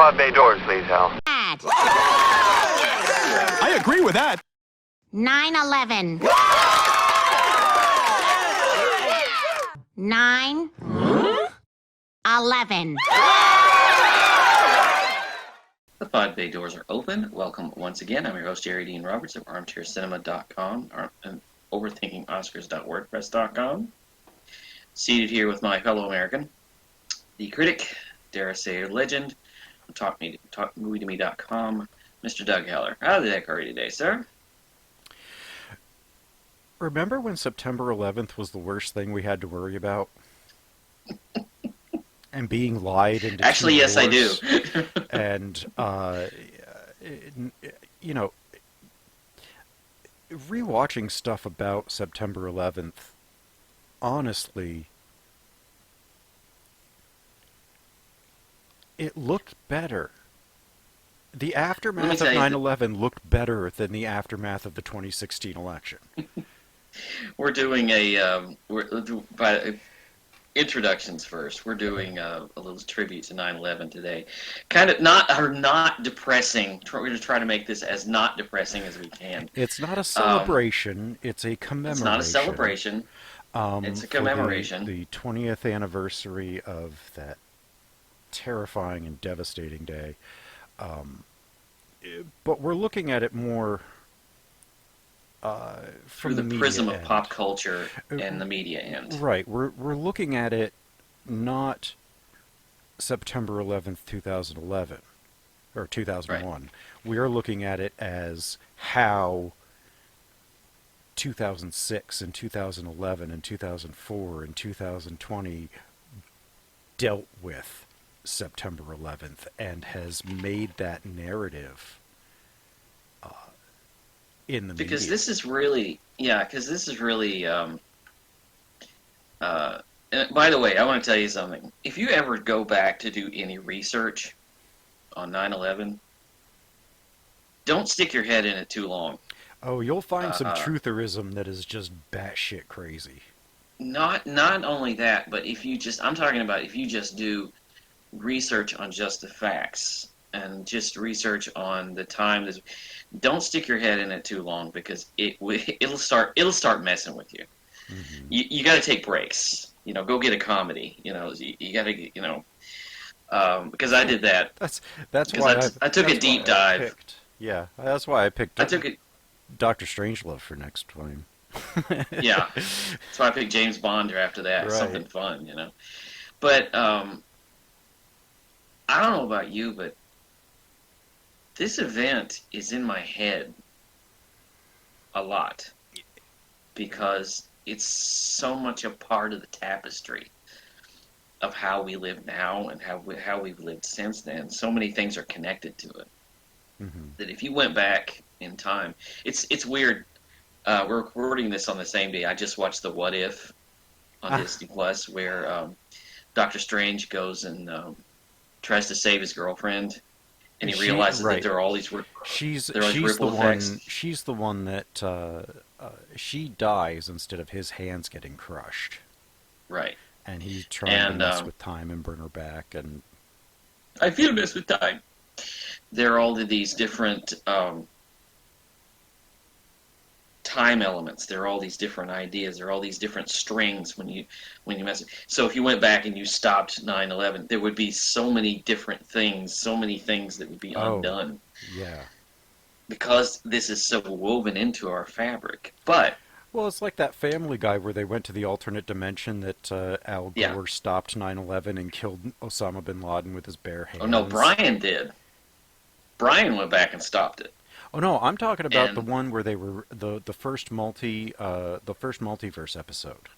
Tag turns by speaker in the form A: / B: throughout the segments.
A: pod bay doors, please, Hal.
B: I agree with that.
C: 9/11. 9/11.
D: The pod bay doors are open. Welcome once again. I'm your host, Jerry Dean Roberts of ArmchairCinema.com and OverThinkingOscars.wordpress.com. Seated here with my fellow American, the critic, dare I say, legend, TalkMovieToMe.com, Mr. Doug Heller. How did that go today, sir?
E: Remember when September 11th was the worst thing we had to worry about? And being lied into
D: Actually, yes, I do.
E: And, you know, rewatching stuff about September 11th, honestly, it looked better. The aftermath of 9/11 looked better than the aftermath of the 2016 election.
D: We're doing introductions first. We're doing a little tribute to 9/11 today. Kind of not depressing. We're going to try to make this as not depressing as we can.
E: It's not a celebration. It's a commemoration.
D: It's not a celebration. It's a commemoration.
E: The 20th anniversary of that terrifying and devastating day. But we're looking at it more
D: through the prism of pop culture and the media end.
E: Right. We're looking at it not September 11th, 2011 or 2001. Right. We are looking at it as how 2006 and 2011 and 2004 and 2020 dealt with September 11th and has made that narrative in the
D: because
E: media.
D: This is really, and by the way, I want to tell you something. If you ever go back to do any research on 9/11, don't stick your head in it too long.
E: Oh, you'll find some trutherism that is just batshit crazy.
D: Not only that, but I'm talking about if you just do research on just the facts and just research on the time. Don't stick your head in it too long because it'll start messing with you. Mm-hmm. You got to take breaks. Go get a comedy. You got to because I did that.
E: That's why
D: I took a deep dive.
E: That's why I picked.
D: I took it.
E: Dr. Strangelove for next time.
D: Yeah, that's why I picked James Bond after that. Right. Something fun, But I don't know about you, but this event is in my head a lot because it's so much a part of the tapestry of how we live now and how we've lived since then. So many things are connected to it. Mm-hmm. That if you went back in time, it's weird. We're recording this on the same day. I just watched the What If on Disney Plus, where Doctor Strange goes and tries to save his girlfriend, and he realizes that there are all these
E: she's the one that she dies instead of his hands getting crushed.
D: Right.
E: And he's trying to mess with time and bring her back, and
D: I feel mess with time. There are all of these different time elements. There are all these different ideas. There are all these different strings when you mess. So if you went back and you stopped 9/11, there would be so many different things, so many things that would be undone.
E: Yeah.
D: Because this is so woven into our fabric. But
E: it's like that Family Guy where they went to the alternate dimension that Al Gore stopped 9/11 and killed Osama bin Laden with his bare hands.
D: Oh no, Brian did. Brian went back and stopped it.
E: Oh no, I'm talking about the one where they were the first multiverse episode.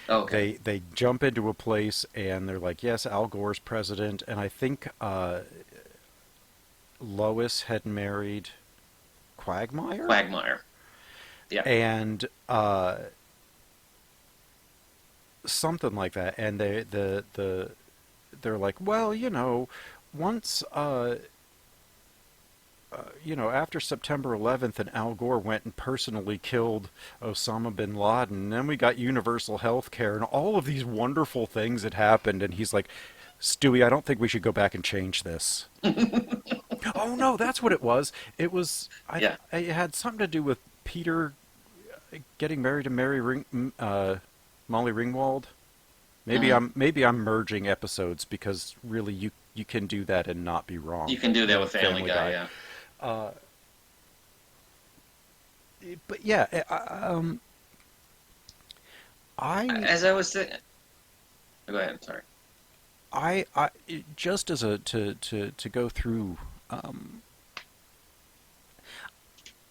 D: Okay.
E: They jump into a place and they're like, yes, Al Gore's president, and I think Lois had married Quagmire.
D: Quagmire. Yeah.
E: And something like that, and they're like, well, once after September 11th and Al Gore went and personally killed Osama bin Laden, and then we got universal health care and all of these wonderful things that happened, and he's like, Stewie, I don't think we should go back and change this. Oh no, that's what it was. It was
D: Yeah.
E: it had something to do with Peter getting married to Molly Ringwald.
D: Mhm.
E: Maybe I'm merging episodes because really you can do that and not be wrong.
D: You can do that with Family
E: Family
D: Guy,
E: Guy.
D: yeah.
E: Uh, but yeah, I
D: As I was saying, go ahead. Sorry.
E: I just as a to go through. Um,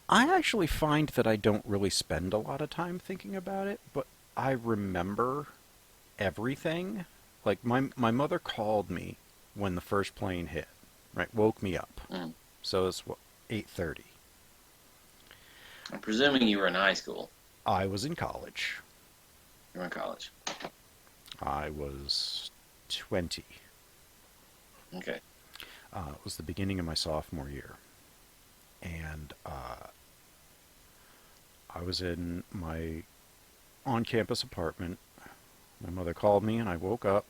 E: I actually find that I don't really spend a lot of time thinking about it, but I remember everything. Like my mother called me when the first plane hit, right? Woke me up.
D: Mm.
E: So it's what 8:30.
D: I'm presuming you were in high school.
E: I was in college.
D: You were in college.
E: I was 20.
D: Okay.
E: It was the beginning of my sophomore year, and I was in my on-campus apartment. My mother called me, and I woke up,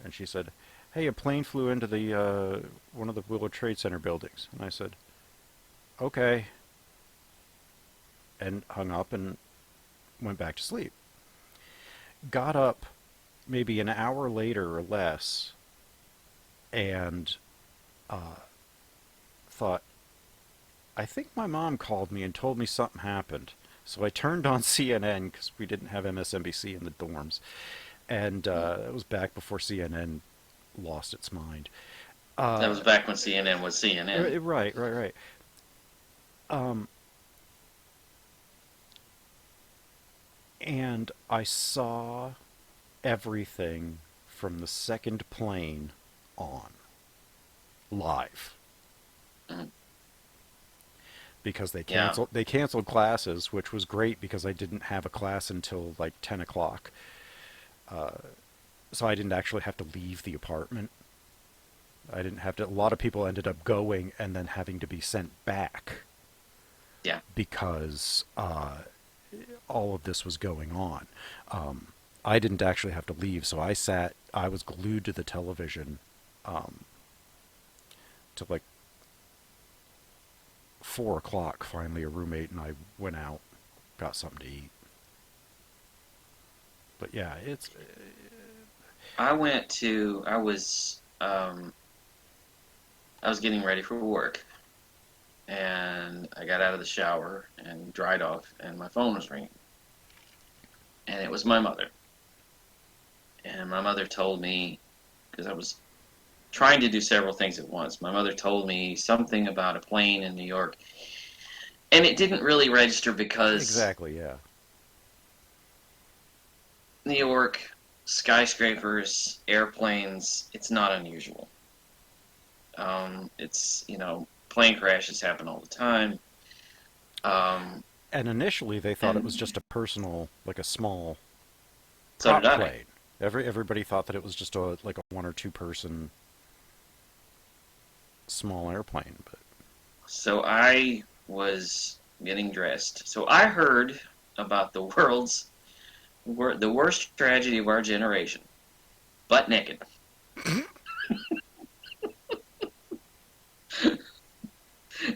E: and she said, "Hey, a plane flew into the one of the World Trade Center buildings." And I said, "Okay," and hung up and went back to sleep. Got up maybe an hour later or less, and uh, thought, I think my mom called me and told me something happened. So I turned on CNN because we didn't have MSNBC in the dorms, and it was back before CNN lost its mind.
D: That was back when CNN was CNN.
E: Right. Um, and I saw everything from the second plane on live
D: Mhm.
E: because
D: Yeah.
E: they canceled classes, which was great because I didn't have a class until like 10 o'clock. So I didn't actually have to leave the apartment. I didn't have to. A lot of people ended up going and then having to be sent back
D: Yeah.
E: because all of this was going on. I didn't actually have to leave, so I was glued to the television um, till like 4 o'clock. Finally, a roommate and I went out, got something to eat. But yeah, it's
D: I went to. I was getting ready for work, and I got out of the shower and dried off, and my phone was ringing, and it was my mother. And my mother told me, because I was trying to do several things at once. My mother told me something about a plane in New York, and it didn't really register because
E: exactly, yeah.
D: New York, skyscrapers, airplanes, it's not unusual. It's, plane crashes happen all the time. Um,
E: And initially, they thought it was
D: and
E: just a personal, like a small
D: so did
E: prop
D: I.
E: plane. Everybody thought that it was just a like a one or two person small airplane, but
D: So I was getting dressed. So I heard about the worst tragedy of our generation, butt naked.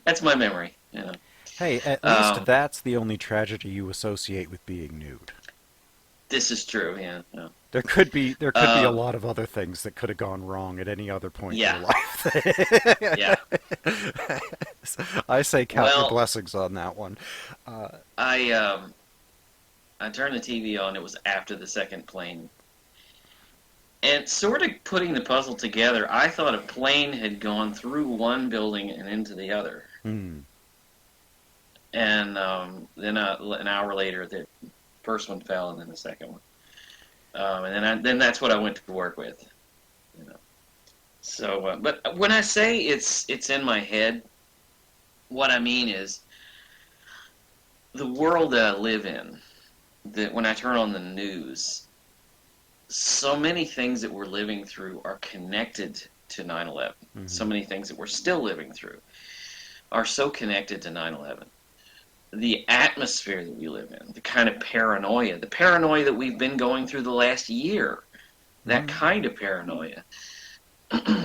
D: That's my memory.
E: hey, at least
D: Um,
E: that's the only tragedy you associate with being nude.
D: this is true. Yeah. Yeah.
E: There could be a
D: Um,
E: lot of other things that could have gone wrong at any other point in
D: yeah.
E: your life.
D: Yeah.
E: I say count your
D: Well,
E: blessings on that one. Uh,
D: I um, I turned the TV on. It was after the second plane, and sort of putting the puzzle together. I thought a plane had gone through one building and into the other,
E: hmm.
D: and then an hour later, the first one fell, and then the second one, and then that's what I went to work with. You know. So, but when I say it's in my head, what I mean is the world that I live in. That when I turn on the news, so many things that we're living through are connected to 9/11. So
E: Hmm.
D: many things that we're still living through are so connected to 9/11. The atmosphere that we live in, the kind of the paranoia that we've been going through the last year, that
E: Hmm.
D: kind of paranoia.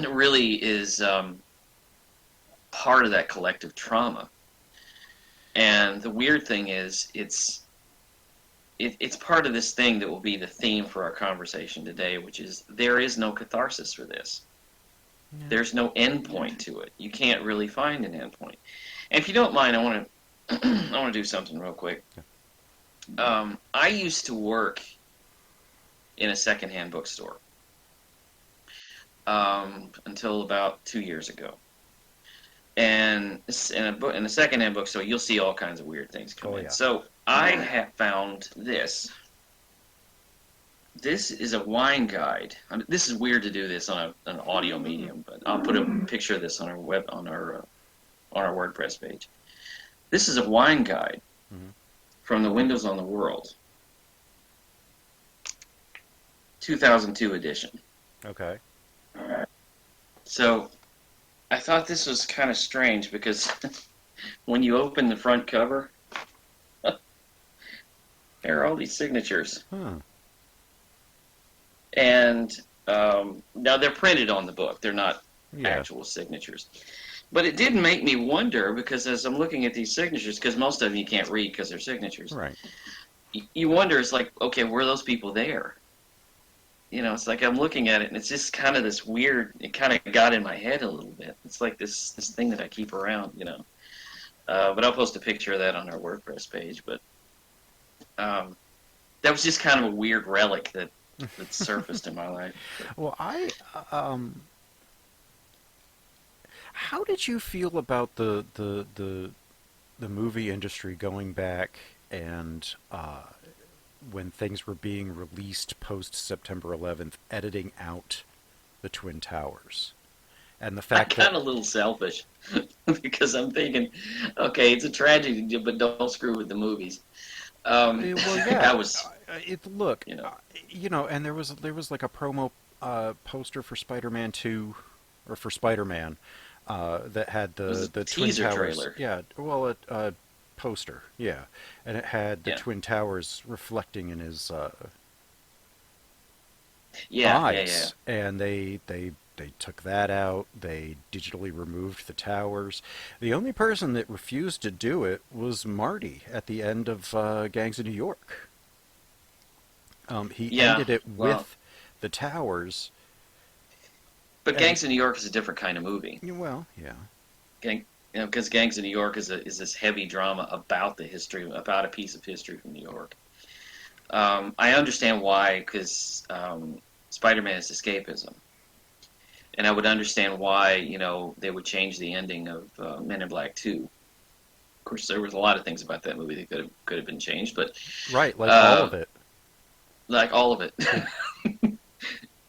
D: really is part of that collective trauma. And the weird thing is, it's part of this thing that will be the theme for our conversation today, which is there is no catharsis for this.
E: Yeah.
D: There's no end point to it. You can't really find an end point. And if you don't mind, I want to I want to do something real quick. I used to work in a secondhand bookstore until about 2 years ago. And in a secondhand bookstore, you'll see all kinds of weird things come in.
E: Yeah.
D: So I have found this. This is a wine guide. This is weird to do this on an audio medium, but I'll put a picture of this on our WordPress page. This is a wine guide from the Windows on the World, 2002 edition.
E: Okay.
D: So I thought this was kind of strange because when you open the front cover, there are all these signatures.
E: Huh.
D: And now they're printed on the book. They're not
E: Yeah.
D: actual signatures. But it did make me wonder, because as I'm looking at these signatures, because most of them you can't read because they're signatures,
E: Right.
D: you wonder, it's like, okay, were those people there? You know, it's like I'm looking at it, and it's just kind of this weird, it kind of got in my head a little bit. It's like this thing that I keep around, you know. But I'll post a picture of that on our WordPress page. But that was just kind of a weird relic that surfaced in my life.
E: Well, how did you feel about the movie industry going back and when things were being released post September 11th, editing out the Twin Towers? And the fact
D: I'm kind of a little selfish because I'm thinking, okay, it's a tragedy, but don't screw with the movies.
E: well, yeah,
D: that was,
E: look,
D: you know,
E: and there was like a promo poster for Spider-Man 2, or for Spider-Man, that had the Twin
D: teaser
E: Towers.
D: trailer.
E: Yeah, well, a poster, yeah, and it had the Twin Towers reflecting in his eyes, and they took that out. They digitally removed the towers. The only person that refused to do it was Marty at the end of Gangs of New York. He ended it with the towers.
D: But Gangs of New York is a different kind of movie.
E: Well, yeah.
D: Because Gangs of New York is this heavy drama about the history, about a piece of history from New York. I understand why, because Spider-Man is escapism. And I would understand why, they would change the ending of Men in Black 2. Of course, there was a lot of things about that movie that could have been changed, but
E: right, like all of it.
D: Like all of it.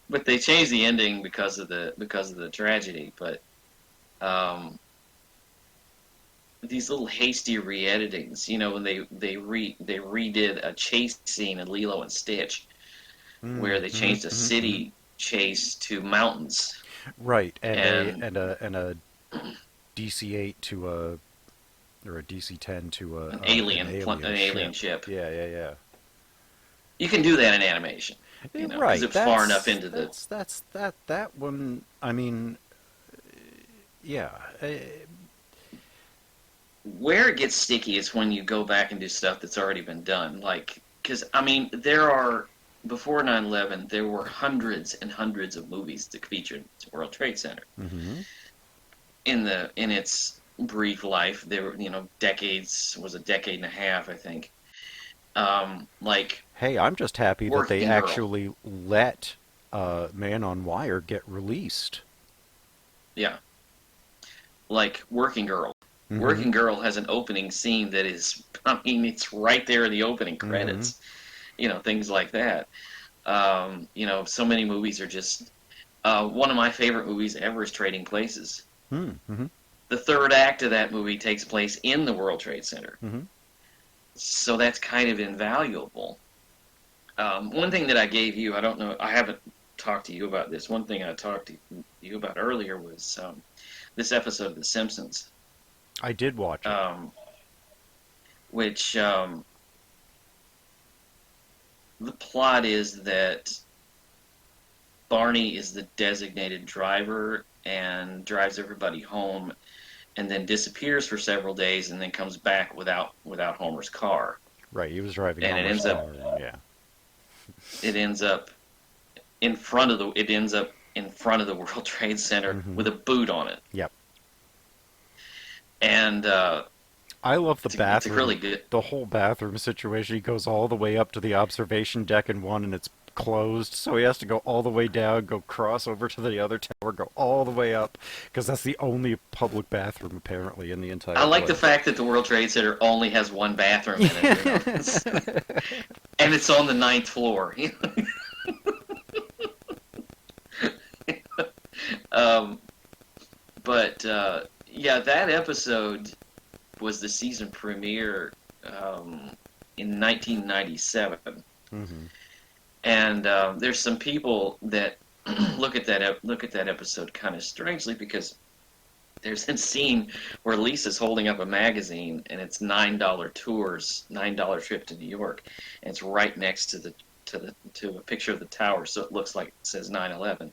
D: But they changed the ending because of the tragedy. But these little hasty re-editings, when they redid a chase scene in Lilo and Stitch, where they changed a city chase to mountains.
E: Right, and a DC-8 to or a DC-10 to
D: an alien ship.
E: Yeah.
D: You can do that in animation,
E: right?
D: It's far enough into
E: that one. I mean, yeah.
D: Where it gets sticky is when you go back and do stuff that's already been done, because before 9/11, there were hundreds and hundreds of movies that featured the World Trade Center.
E: Mm-hmm.
D: In its brief life, there were decades, was a decade and a half, I think.
E: Hey, I'm just happy that they
D: Girl.
E: actually let Man on Wire get released.
D: Yeah, like Working Girl.
E: Mm-hmm.
D: Working Girl has an opening scene that is, it's right there in the opening credits. Mm-hmm. Things like that. So many movies are just... one of my favorite movies ever is Trading Places.
E: Mm-hmm.
D: The third act of that movie takes place in the World Trade Center.
E: Mm-hmm.
D: So that's kind of invaluable. One thing that I gave you, I don't know, I haven't talked to you about this. One thing I talked to you about earlier was this episode of The Simpsons.
E: I did watch it.
D: Which... the plot is that Barney is the designated driver and drives everybody home, and then disappears for several days, and then comes back without Homer's car.
E: Right, he was driving
D: And
E: Homer's car, and yeah.
D: it ends up in front of the World Trade Center with a boot on it.
E: Yep.
D: And
E: I love the
D: it's
E: bathroom.
D: really good.
E: The whole bathroom situation. He goes all the way up to the observation deck in one, and it's closed, so he has to go all the way down, go cross over to the other tower, go all the way up, because that's the only public bathroom apparently in the entire
D: I like
E: place.
D: the fact that the World Trade Center only has one bathroom in it, and it's on the 9th floor. But yeah, that episode was the season premiere in 1997.
E: Mm-hmm.
D: And there's some people that look at that episode kind of strangely, because there's a scene where Lisa's holding up a magazine, and it's $9 tours, $9 trip to New York, and it's right next to a picture of the tower, so it looks like it says 9/11.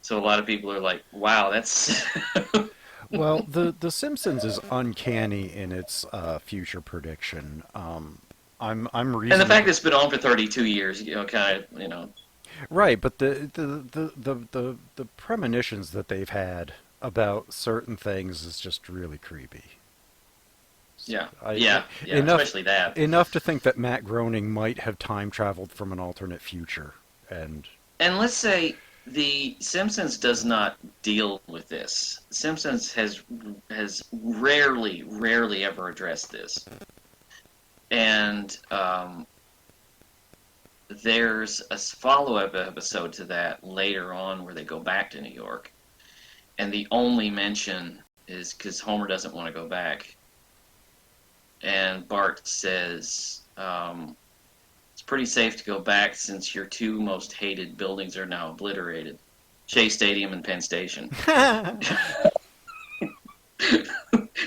D: So a lot of people are like, "Wow, that's."
E: Well, the Simpsons is uncanny in its future prediction. I'm
D: And the
E: reasonably
D: fact that it's been on for 32 years, kind of.
E: right, but the premonitions that they've had about certain things is just really creepy.
D: Yeah,
E: Enough,
D: especially that.
E: Enough to think that Matt Groening might have time traveled from an alternate future, and
D: And let's say The Simpsons does not deal with this. Simpsons has rarely ever addressed this. And there's a follow-up episode to that later on where they go back to New York. And the only mention is because Homer doesn't want to go back. And Bart says, it's pretty safe to go back since your two most hated buildings are now obliterated. Shea Stadium and Penn Station.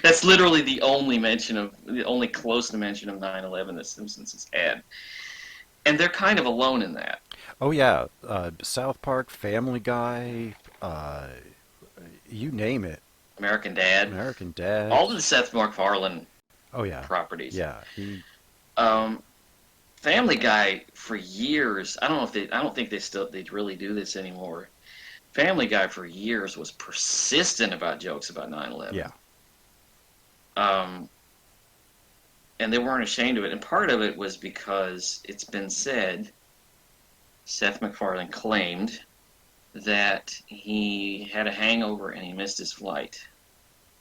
D: That's literally the only close to mention of 9/11 that Simpsons has had. And they're kind of alone in that.
E: Oh yeah, South Park, Family Guy, you name it.
D: American Dad.
E: American Dad.
D: All of the Seth MacFarlane properties.
E: Yeah.
D: Family Guy for years. I don't think they really do this anymore. Family Guy for years was persistent about jokes about 9/11.
E: Yeah.
D: And they weren't ashamed of it. And part of it was because it's been said, Seth MacFarlane claimed that he had a hangover and he missed his flight,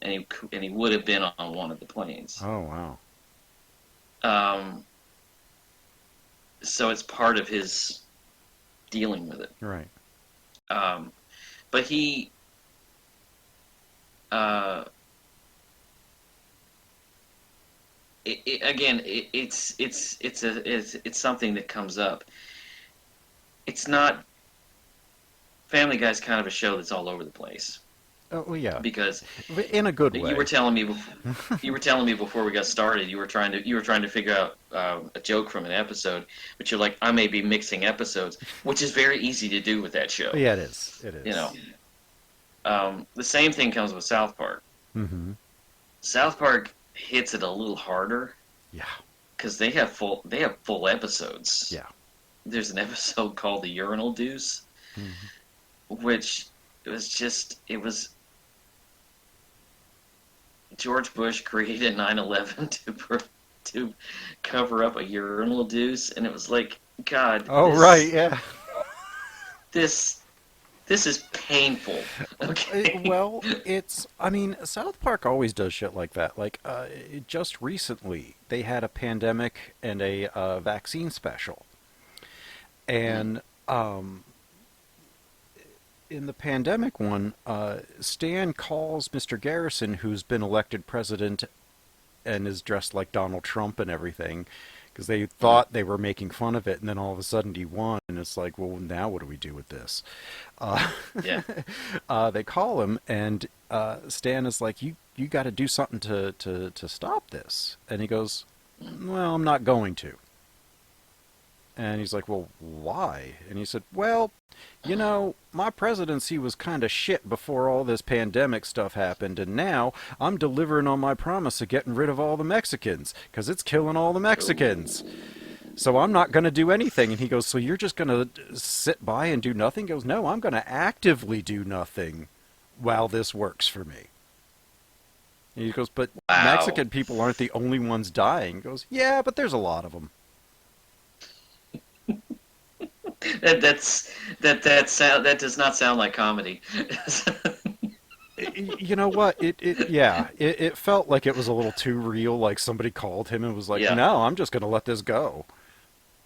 D: and he would have been on one of the planes.
E: Oh wow.
D: So it's part of his dealing with it.
E: Right.
D: But he, it's something that comes up. It's not. Family Guy's kind of a show that's all over the place.
E: Oh well, yeah.
D: Because
E: in a good way.
D: You were telling me before we got started. You were trying to figure out a joke from an episode, but you're like, I may be mixing episodes, which is very easy to do with that show.
E: Yeah, it is. It is.
D: You know. The same thing comes with South Park.
E: Mm-hmm.
D: South Park hits it a little harder.
E: Yeah. Because
D: they have full episodes.
E: Yeah.
D: There's an episode called The Urinal Deuce, which it was George Bush created 9/11 to cover up a urinal deuce, and it was like, God.
E: Oh, right, yeah.
D: This is painful. Okay.
E: Well, South Park always does shit like that. Like, just recently, they had a pandemic and a vaccine special. And, in the pandemic one, Stan calls Mr. Garrison, who's been elected president and is dressed like Donald Trump and everything, because they thought they were making fun of it, and then all of a sudden he won, and it's like, well, now what do we do with this?
D: Yeah.
E: They call him, and Stan is like, you got to do something to stop this. And he goes, well, I'm not going to. And he's like, well, why? And he said, well, you know, my presidency was kind of shit before all this pandemic stuff happened, and now I'm delivering on my promise of getting rid of all the Mexicans, because it's killing all the Mexicans. So I'm not going to do anything. And he goes, so you're just going to sit by and do nothing? He goes, no, I'm going to actively do nothing while this works for me. And he goes, but
D: Wow.
E: Mexican people aren't the only ones dying. He goes, yeah, but there's a lot of them.
D: That does not sound like comedy.
E: You know what? It felt like it was a little too real. Like somebody called him and was like,
D: Yeah.
E: "No, I'm just gonna let this go."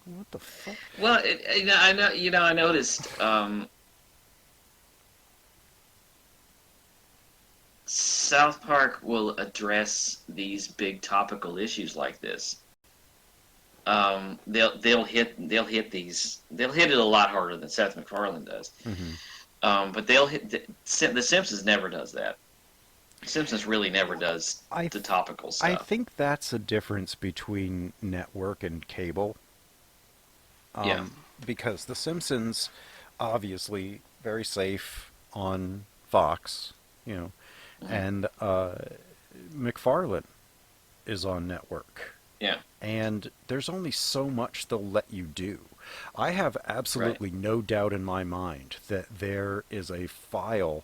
E: What the fuck?
D: Well, I know. I noticed. South Park will address these big topical issues like this. They'll hit it a lot harder than Seth MacFarlane does. But they'll hit the Simpsons never does that. Simpsons really never does the topical stuff.
E: I think that's a difference between network and cable.
D: Yeah.
E: Because The Simpsons, obviously, very safe on Fox, you know, and MacFarlane is on network.
D: Yeah.
E: And there's only so much they'll let you do. I have absolutely no doubt in my mind that there is a file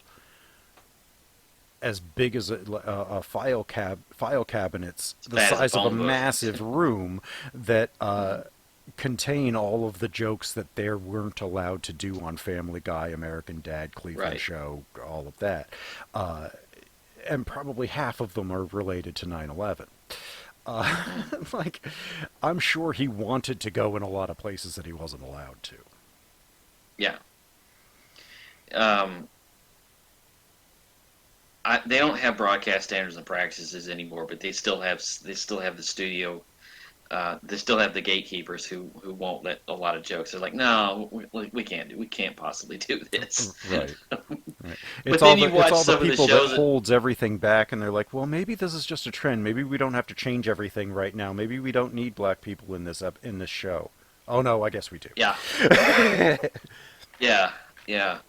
E: as big as a file cabinets the
D: Bad as a
E: size of a
D: phone book.
E: massive room that contain all of the jokes that they weren't allowed to do on Family Guy, American Dad, Cleveland
D: Right.
E: Show, all of that. And probably half of them are related to 9/11. Like, I'm sure he wanted to go in a lot of places that he wasn't allowed to.
D: Yeah. They don't have broadcast standards and practices anymore, but they still have the studio. They still have the gatekeepers who won't let a lot of jokes. They're like, no, we can't possibly do this.
E: Right. Right.
D: But
E: It's
D: then
E: all
D: you
E: the
D: watch
E: it's all the
D: some of the
E: people
D: shows
E: that
D: that-
E: holds everything back, and they're like, well, maybe this is just a trend. Maybe we don't have to change everything right now. Maybe we don't need black people in this show. Oh no, I guess we do.
D: Yeah. Yeah. Yeah.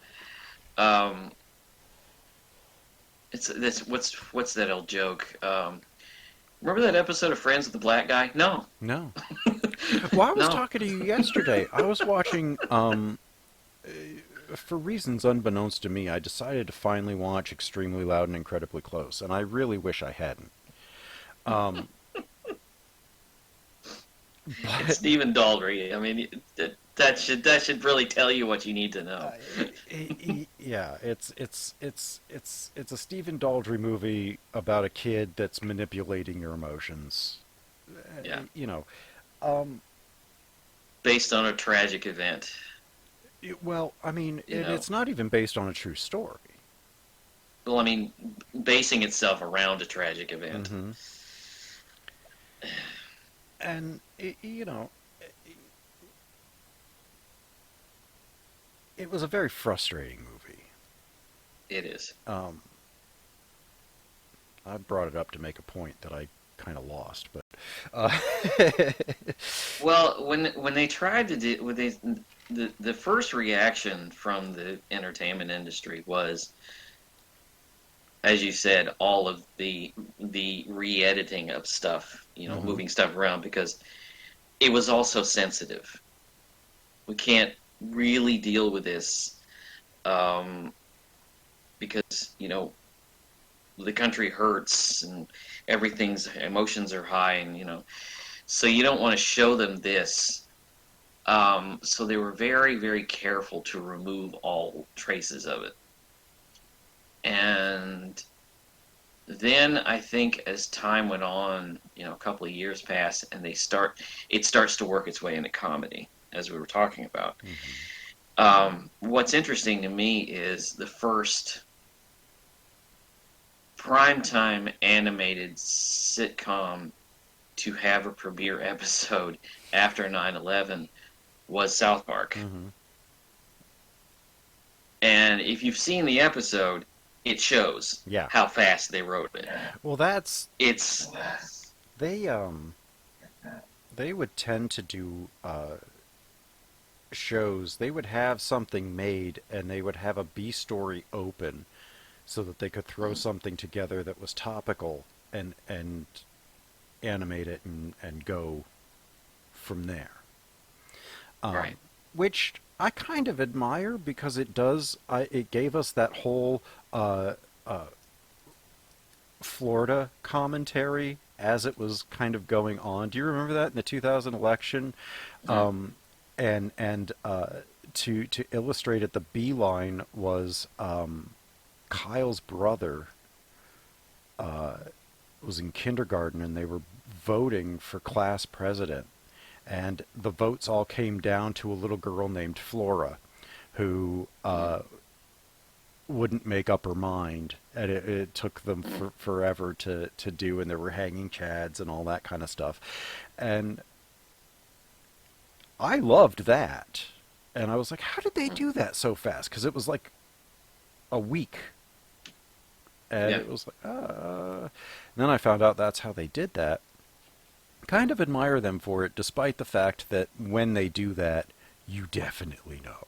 D: It's this. What's that old joke? Remember that episode of Friends with the black guy? No.
E: No. Well, I was
D: No.
E: talking to you yesterday. I was watching, for reasons unbeknownst to me, I decided to finally watch Extremely Loud and Incredibly Close, and I really wish I hadn't.
D: It's Stephen Daldry. I mean, that should really tell you what you need to know.
E: Yeah, it's a Stephen Daldry movie about a kid that's manipulating your emotions.
D: Yeah.
E: You know,
D: Based on a tragic event.
E: well, I mean,
D: You know.
E: it's not even based on a true story.
D: Well, I mean, basing itself around a tragic event.
E: Mhm. And you know, it was a very frustrating movie.
D: It is.
E: I brought it up to make a point that I kind of lost, but
D: Well, when they tried to do, the first reaction from the entertainment industry was, as you said, all of the re-editing of stuff,
E: Mhm.
D: moving stuff around, because it was also sensitive. We can't really deal with this because the country hurts and emotions are high, and so you don't want to show them this. So they were very, very careful to remove all traces of it. And then I think as time went on, a couple of years passed, and it starts to work its way into comedy, as we were talking about. What's interesting to me is the first primetime animated sitcom to have a premiere episode after 9/11 was South Park.
E: Mhm.
D: And if you've seen the episode, it shows
E: Yeah.
D: how fast they wrote it.
E: Well,
D: It's
E: they would tend to do shows, they would have something made and they would have a B story open so that they could throw something together that was topical and animate it and go from there.
D: Right.
E: Which I kind of admire because it gave us that whole Florida commentary as it was kind of going on. Do you remember that in the 2000 election? And to illustrate it, the B line was Kyle's brother was in kindergarten and they were voting for class president, and the votes all came down to a little girl named Flora, who wouldn't make up her mind, and it took them forever to do, and there were hanging chads and all that kind of stuff, and I loved that, and I was like, how did they do that so fast? Because it was like a week, and it was like, and then I found out that's how they did that. Kind of admire them for it, despite the fact that when they do that, you definitely know.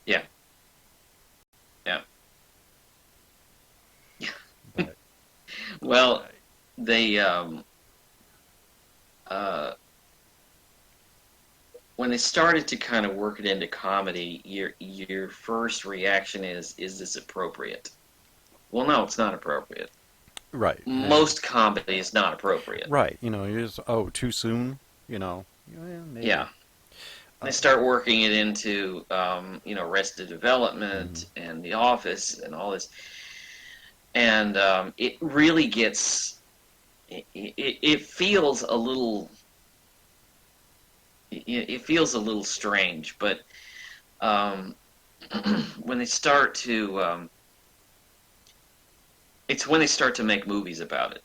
D: Yeah. Yeah.
E: But,
D: Well, they when they started to kind of work it into comedy, your first reaction is this appropriate? Well, no, it's not appropriate.
E: right.
D: Most comedy is not appropriate.
E: Right. You know, you just, oh, too soon? You know, yeah, maybe.
D: Yeah. They start working it into, Arrested Development and The Office and all this, and it really gets. It feels a little. It feels a little strange, but when they start to, it's when they start to make movies about it.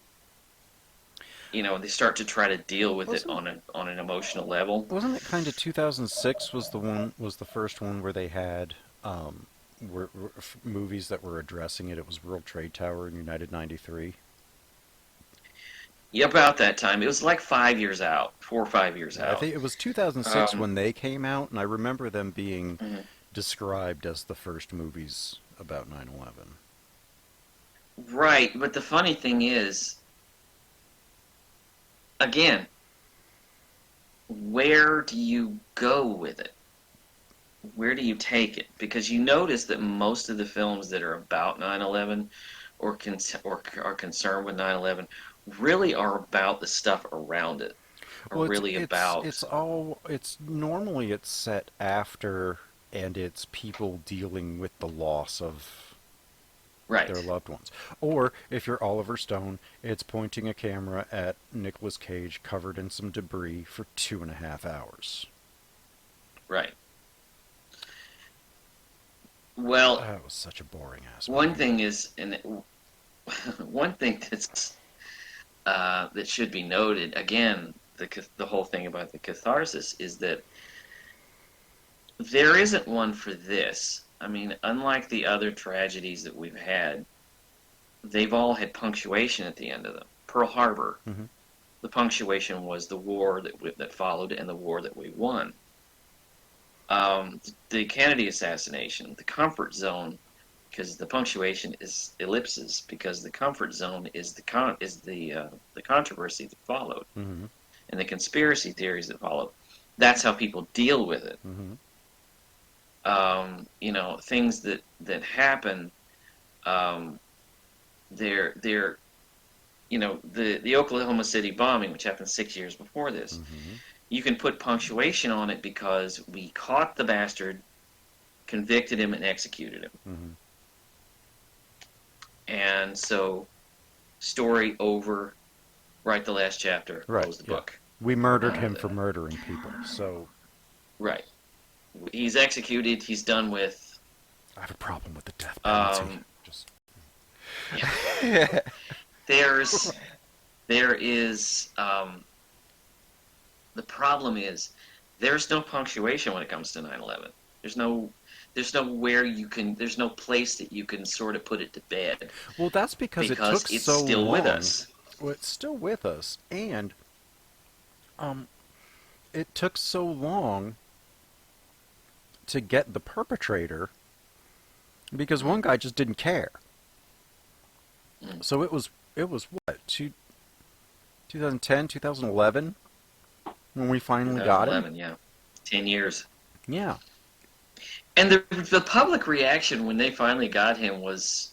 D: You know, they start to try to deal with it on an emotional level.
E: Wasn't it kind of 2006 was the first one where they had movies that were addressing it? It was World Trade Tower and United 93.
D: Yeah, about that time. It was like 5 years out, 4 or 5 years
E: I
D: out.
E: think it was 2006
D: Um,
E: when they came out, and I remember them being
D: mhm.
E: described as the first movies about 9/11.
D: Right, but the funny thing is, again, where do you go with it? Where do you take it? Because you notice that most of the films that are about 9/11 or are concerned with 9/11 really are about the stuff around it. Are
E: Well,
D: really about
E: it's normally it's set after, and it's people dealing with the loss of their
D: right,
E: loved ones. Or if you're Oliver Stone, it's pointing a camera at Nicolas Cage covered in some debris for 2.5 hours.
D: right. Well,
E: That was such a boring ass
D: one
E: movie.
D: thing is, one thing that should be noted again, the whole thing about the catharsis is that there isn't one for this. I mean, unlike the other tragedies that we've had, they've all had punctuation at the end of them. Pearl Harbor,
E: Hmm.
D: the punctuation was the war that followed and the war that we won. The Kennedy assassination, the comfort zone, because the punctuation is ellipses, because the comfort zone is the controversy that followed
E: Hmm.
D: and the conspiracy theories that followed. That's how people deal with it.
E: Hmm.
D: Things that happen. Um, they're the Oklahoma City bombing, which happened 6 years before this.
E: Hmm.
D: You can put punctuation on it because we caught the bastard, convicted him, and executed him.
E: Hmm.
D: And so, story over. Write the last chapter.
E: Right.
D: Close the
E: Yeah.
D: book.
E: We murdered him for murdering people. So
D: Right. He's executed. He's done with.
E: I have a problem with the death penalty.
D: Um,
E: Just.
D: yeah. There is. The problem is, there's no punctuation when it comes to 9/11. There's no. There's nowhere you can. There's no place that you can sort of put it to bed
E: Well, that's because it
D: because
E: took
D: it's
E: so
D: still
E: long.
D: with us.
E: Well, it's still with us, and um, it took so long to get the perpetrator because one guy just didn't care. So it was what, 2010, 2011 when we finally got him?
D: 2011, yeah. 10 years.
E: Yeah.
D: And the public reaction when they finally got him was,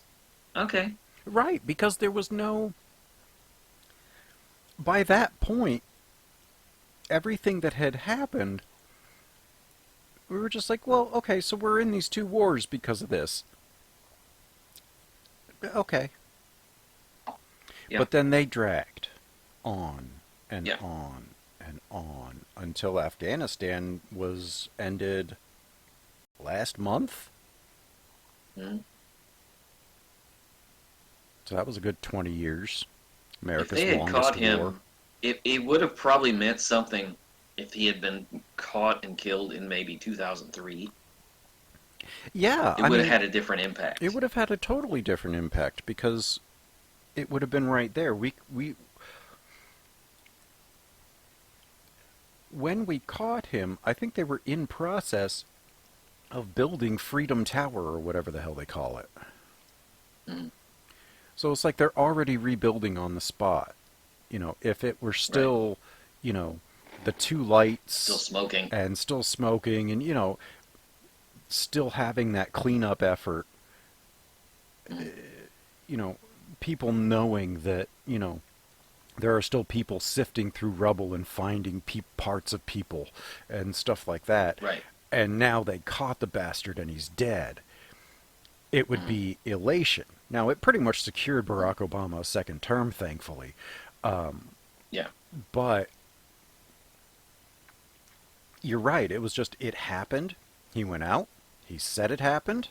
D: okay.
E: Right, because there was no... By that point, everything that had happened, we were just like, well, okay, so we're in these two wars because of this. Okay.
D: Yeah.
E: But then they dragged on and
D: Yeah.
E: on and on until Afghanistan was ended last month.
D: Mhm.
E: So that was a good 20 years.
D: If
E: America's
D: they had
E: longest
D: caught
E: war.
D: him, it would have probably meant something if he had been caught and killed in maybe 2003.
E: Yeah,
D: It would have had a different impact.
E: it would have had a totally different impact because it would have been right there. When we caught him, I think they were in process of building Freedom Tower or whatever the hell they call it.
D: Mhm.
E: So it's like they're already rebuilding on the spot. You know, if it were still, you know, the two lights
D: Still smoking.
E: and still smoking and, you know, still having that cleanup effort, you know, people knowing that, you know, there are still people sifting through rubble and finding parts of people and stuff like that.
D: Right.
E: And now they caught the bastard and he's dead. It would be elation. Now, it pretty much secured Barack Obama a second term, thankfully.
D: Yeah.
E: But you're right. It was just, it happened. He went out. He said it happened.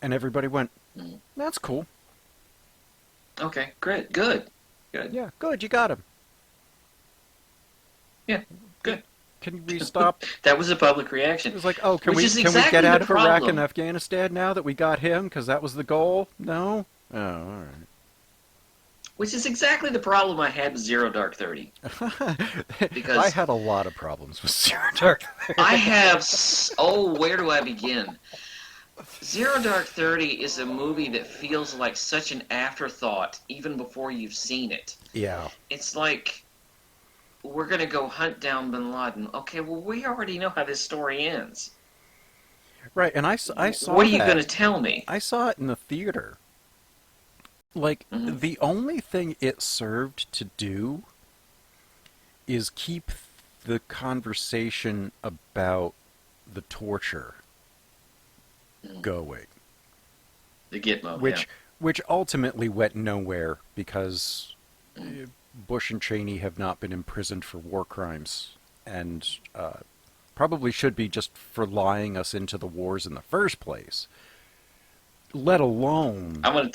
E: And everybody went, that's cool.
D: Okay, great. Good. Good.
E: Yeah, good. You got him.
D: Yeah, good.
E: Can we stop?
D: That was a public reaction.
E: It was like, oh, can
D: Which
E: we
D: is
E: get
D: exactly
E: out
D: the
E: of Iraq
D: problem.
E: and Afghanistan now that we got him? Because that was the goal? No? Oh, all right.
D: Which is exactly the problem I had with Zero Dark 30. Because
E: I had a lot of problems with Zero Dark.
D: I have... where do I begin? Zero Dark 30 is a movie that feels like such an afterthought even before you've seen it.
E: Yeah.
D: It's like, we're going to go hunt down Bin Laden. Okay, well, we already know how this story ends.
E: Right, and I saw
D: What are you
E: that.
D: going to tell me?
E: I saw it in the theater. Like, the only thing it served to do is keep the conversation about the torture going.
D: The Gitmo,
E: Which ultimately went nowhere because Bush and Cheney have not been imprisoned for war crimes and probably should be just for lying us into the wars in the first place. Let alone...
D: I'm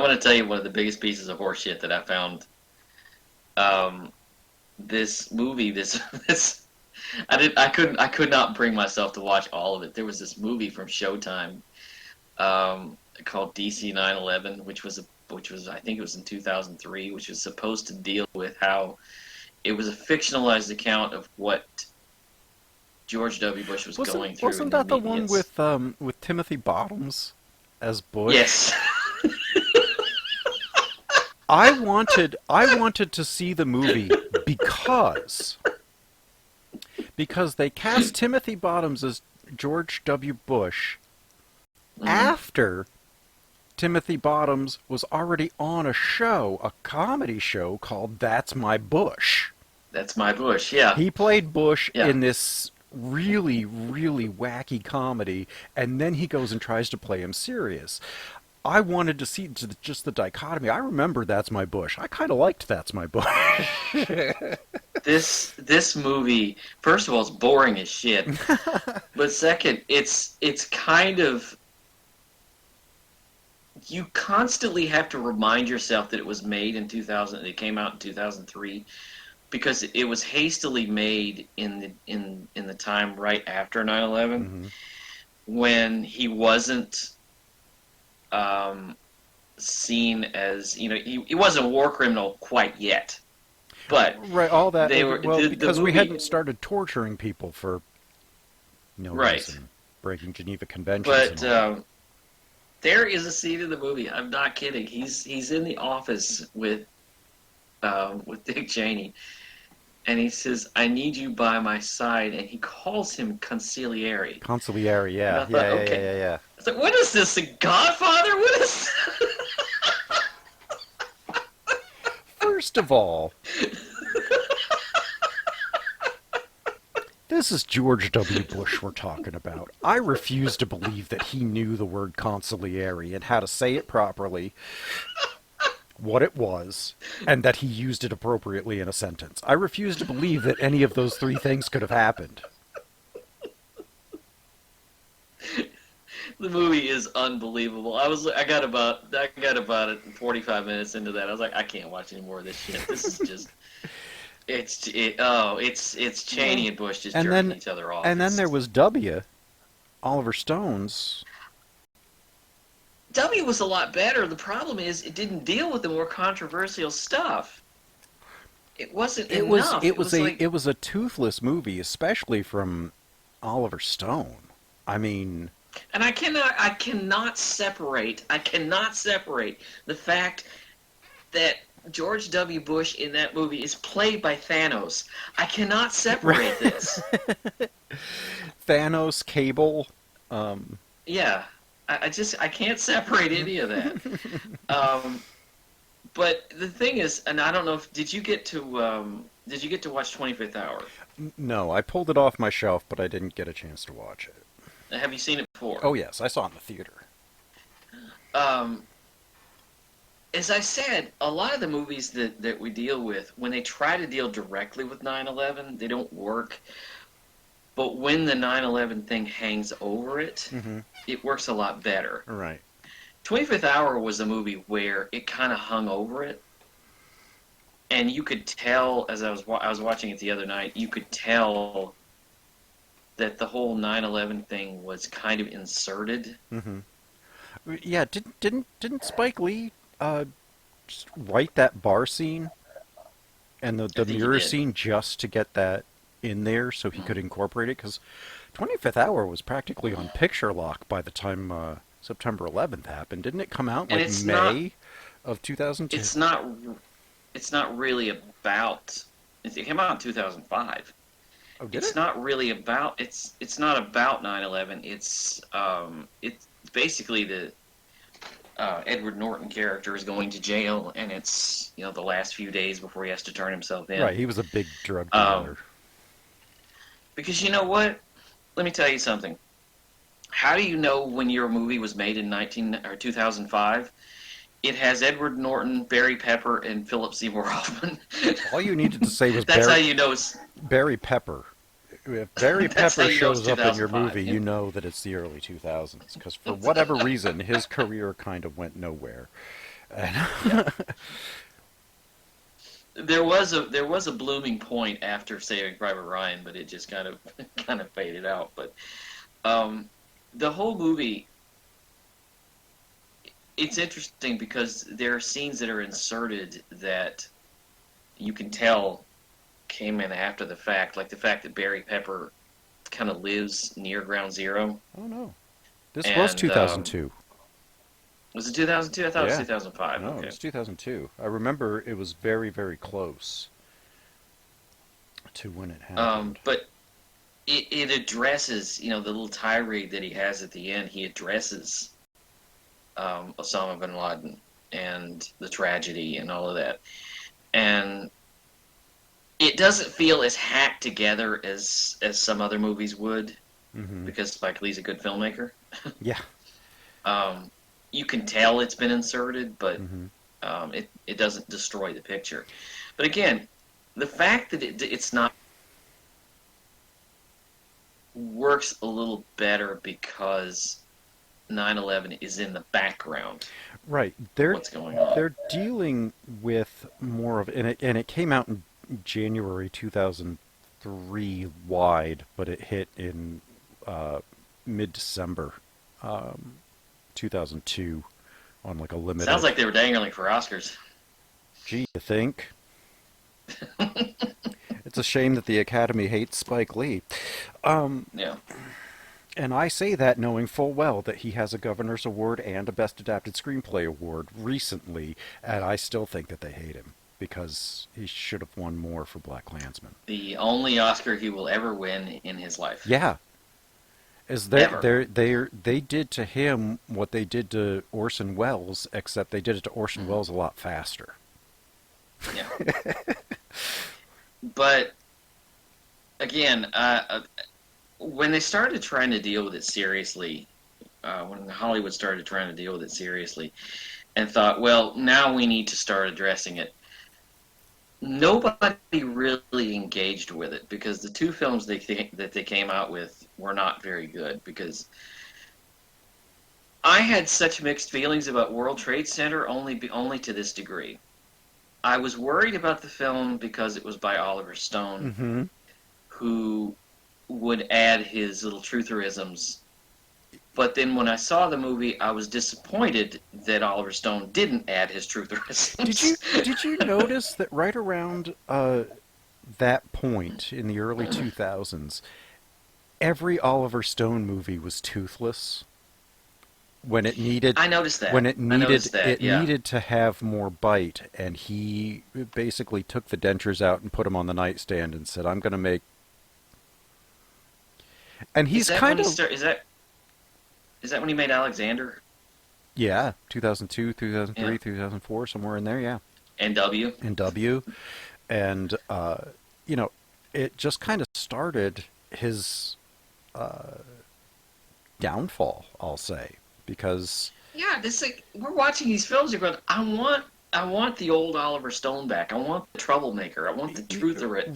D: going to tell you one of the biggest pieces of horseshit that I found. This movie, I could not bring myself to watch all of it. There was this movie from Showtime called DC 9/11, which was I think it was in 2003, which was supposed to deal with how it was a fictionalized account of what George W. Bush was going through.
E: Wasn't that the one with Timothy Bottoms as Bush?
D: Yes.
E: I wanted to see the movie because they cast Timothy Bottoms as George W. Bush after Timothy Bottoms was already on a comedy show called That's My Bush.
D: That's My Bush, yeah.
E: He played Bush in this really, really wacky comedy, and then he goes and tries to play him serious. I wanted to see just the dichotomy. I remember That's My Bush. I kind of liked That's My Bush.
D: This movie, first of all, it's boring as shit. But second, it's kind of... You constantly have to remind yourself that it was made in 2000. It came out in 2003 because it was hastily made in the time right after 9/11 when he wasn't seen as, you know, he wasn't a war criminal quite yet. But
E: right, all that
D: they were
E: because
D: the
E: we
D: movie,
E: hadn't started torturing people for millions
D: Right.
E: and breaking Geneva Conventions and
D: But
E: all.
D: there is a scene in the movie. I'm not kidding. He's in the office with Dick Cheney, and he says, "I need you by my side," and he calls him consigliere.
E: Consigliere,
D: And
E: yeah,
D: I thought,
E: yeah, yeah, yeah,
D: okay,
E: yeah, yeah.
D: I was like, what is this? A Godfather? What is?
E: First of all, this is George W. Bush we're talking about. I refuse to believe that he knew the word consigliere and how to say it properly, what it was, and that he used it appropriately in a sentence. I refuse to believe that any of those three things could have happened.
D: The movie is unbelievable. I got about it 45 minutes into that. I was like, I can't watch any more of this shit. This is just it's Cheney and Bush just
E: And
D: jerking
E: then
D: each other off.
E: and then there
D: It's
E: was W, Oliver Stone's.
D: W was a lot better. The problem is it didn't deal with the more controversial stuff. It wasn't
E: It was
D: enough.
E: it
D: It
E: was
D: was
E: a
D: like
E: it was a toothless movie, especially from Oliver Stone. I mean,
D: and I cannot separate the fact that George W. Bush in that movie is played by Thanos. I cannot separate this.
E: Thanos, Cable.
D: Yeah, I can't separate any of that. Um, but the thing is, and I don't know if did you get to watch 25th Hour?
E: No, I pulled it off my shelf, but I didn't get a chance to watch it.
D: Have you seen it before?
E: Oh yes, I saw it in the theater.
D: Um, as I said, a lot of the movies that we deal with, when they try to deal directly with 9/11, they don't work. But when the 9/11 thing hangs over it,
E: Mm-hmm.
D: it works a lot better.
E: Right.
D: 25th Hour was a movie where it kind of hung over it, and you could tell as I was watching it the other night, you could tell that the whole 9/11 thing was kind of inserted.
E: Mm-hmm. Yeah. Didn't Spike Lee just write that bar scene and
D: I
E: the
D: think he
E: mirror
D: did.
E: scene just to get that in there so he could incorporate it? Because 25th Hour was practically on picture lock by the time September 11th happened. Didn't it come out in
D: And
E: like May of 2002?
D: it's not it's not really about it came out in 2005.
E: Oh, did
D: It's
E: it?
D: not really about it's not about 9/11. It's basically the Edward Norton character is going to jail, and it's the last few days before he has to turn himself in.
E: Right, he was a big drug
D: Um,
E: dealer.
D: because you know what? Let me tell you something. How do you know when your movie was made in 2005? It has Edward Norton, Barry Pepper, and Philip Seymour Hoffman.
E: All you needed to say was
D: That's how you know
E: Barry Pepper. If Barry
D: that's how
E: Pepper
D: you know it's
E: shows up in your
D: 2005.
E: movie, you know that it's the early 2000s. Because for whatever reason, his career kind of went nowhere. And
D: There was a blooming point after Saving Private Ryan, but it just kind of kind of faded out. But the whole movie, it's interesting because there are scenes that are inserted that you can tell came in after the fact, like the fact that Barry Pepper kind of lives near Ground Zero.
E: oh no, this was
D: And
E: 2002.
D: was it 2002? I thought it was
E: Yeah.
D: 2005.
E: No,
D: Okay.
E: it's 2002. I remember it was very, very close to when it happened.
D: But it addresses, the little tirade that he has at the end. He addresses Osama bin Laden and the tragedy and all of that. And it doesn't feel as hacked together as some other movies would
E: Hmm.
D: because Spike Lee's a good filmmaker.
E: Yeah.
D: You can tell it's been inserted, but
E: Hmm.
D: it doesn't destroy the picture. But again, the fact that it's not works a little better because 9/11 is in the background
E: Right.
D: of what's going on.
E: They're dealing with more of, and it came out in January 2003 wide, but it hit in mid-December 2002 on like a limited.
D: Sounds like they were dangling for Oscars.
E: Gee, you think? It's a shame that the Academy hates Spike Lee.
D: Yeah.
E: And I say that knowing full well that he has a Governor's Award and a Best Adapted Screenplay Award recently, and I still think that they hate him because he should have won more for Black Klansman.
D: The only Oscar he will ever win in his life.
E: Yeah, as
D: Ever.
E: they did to him what they did to Orson Welles, except they did it to Orson Welles a lot faster.
D: Yeah. But again, when they started trying to deal with it seriously, when Hollywood started trying to deal with it seriously, and thought, well, now we need to start addressing it. Nobody really engaged with it because the two films that they came out with were not very good. Because I had such mixed feelings about World Trade Center only to this degree. I was worried about the film because it was by Oliver Stone,
E: Mm-hmm.
D: who would add his little trutherisms. But then when I saw the movie, I was disappointed that Oliver Stone didn't add his trutherisms.
E: Did you notice that right around that point in the early 2000s, every Oliver Stone movie was toothless when it needed
D: I noticed that.
E: when it
D: I
E: needed
D: noticed that,
E: it
D: yeah.
E: needed to have more bite, and he basically took the dentures out and put them on the nightstand and said, "I'm going to make." And he's kind of
D: Is that when he made Alexander?
E: yeah, 2002,
D: Yeah.
E: 2003, 2004, somewhere in there, yeah.
D: N.W.
E: In W, and you know, it just kind of started his downfall, I'll say, because
D: Yeah, this like we're watching these films. You're going, I want the old Oliver Stone back. I want the troublemaker. I want the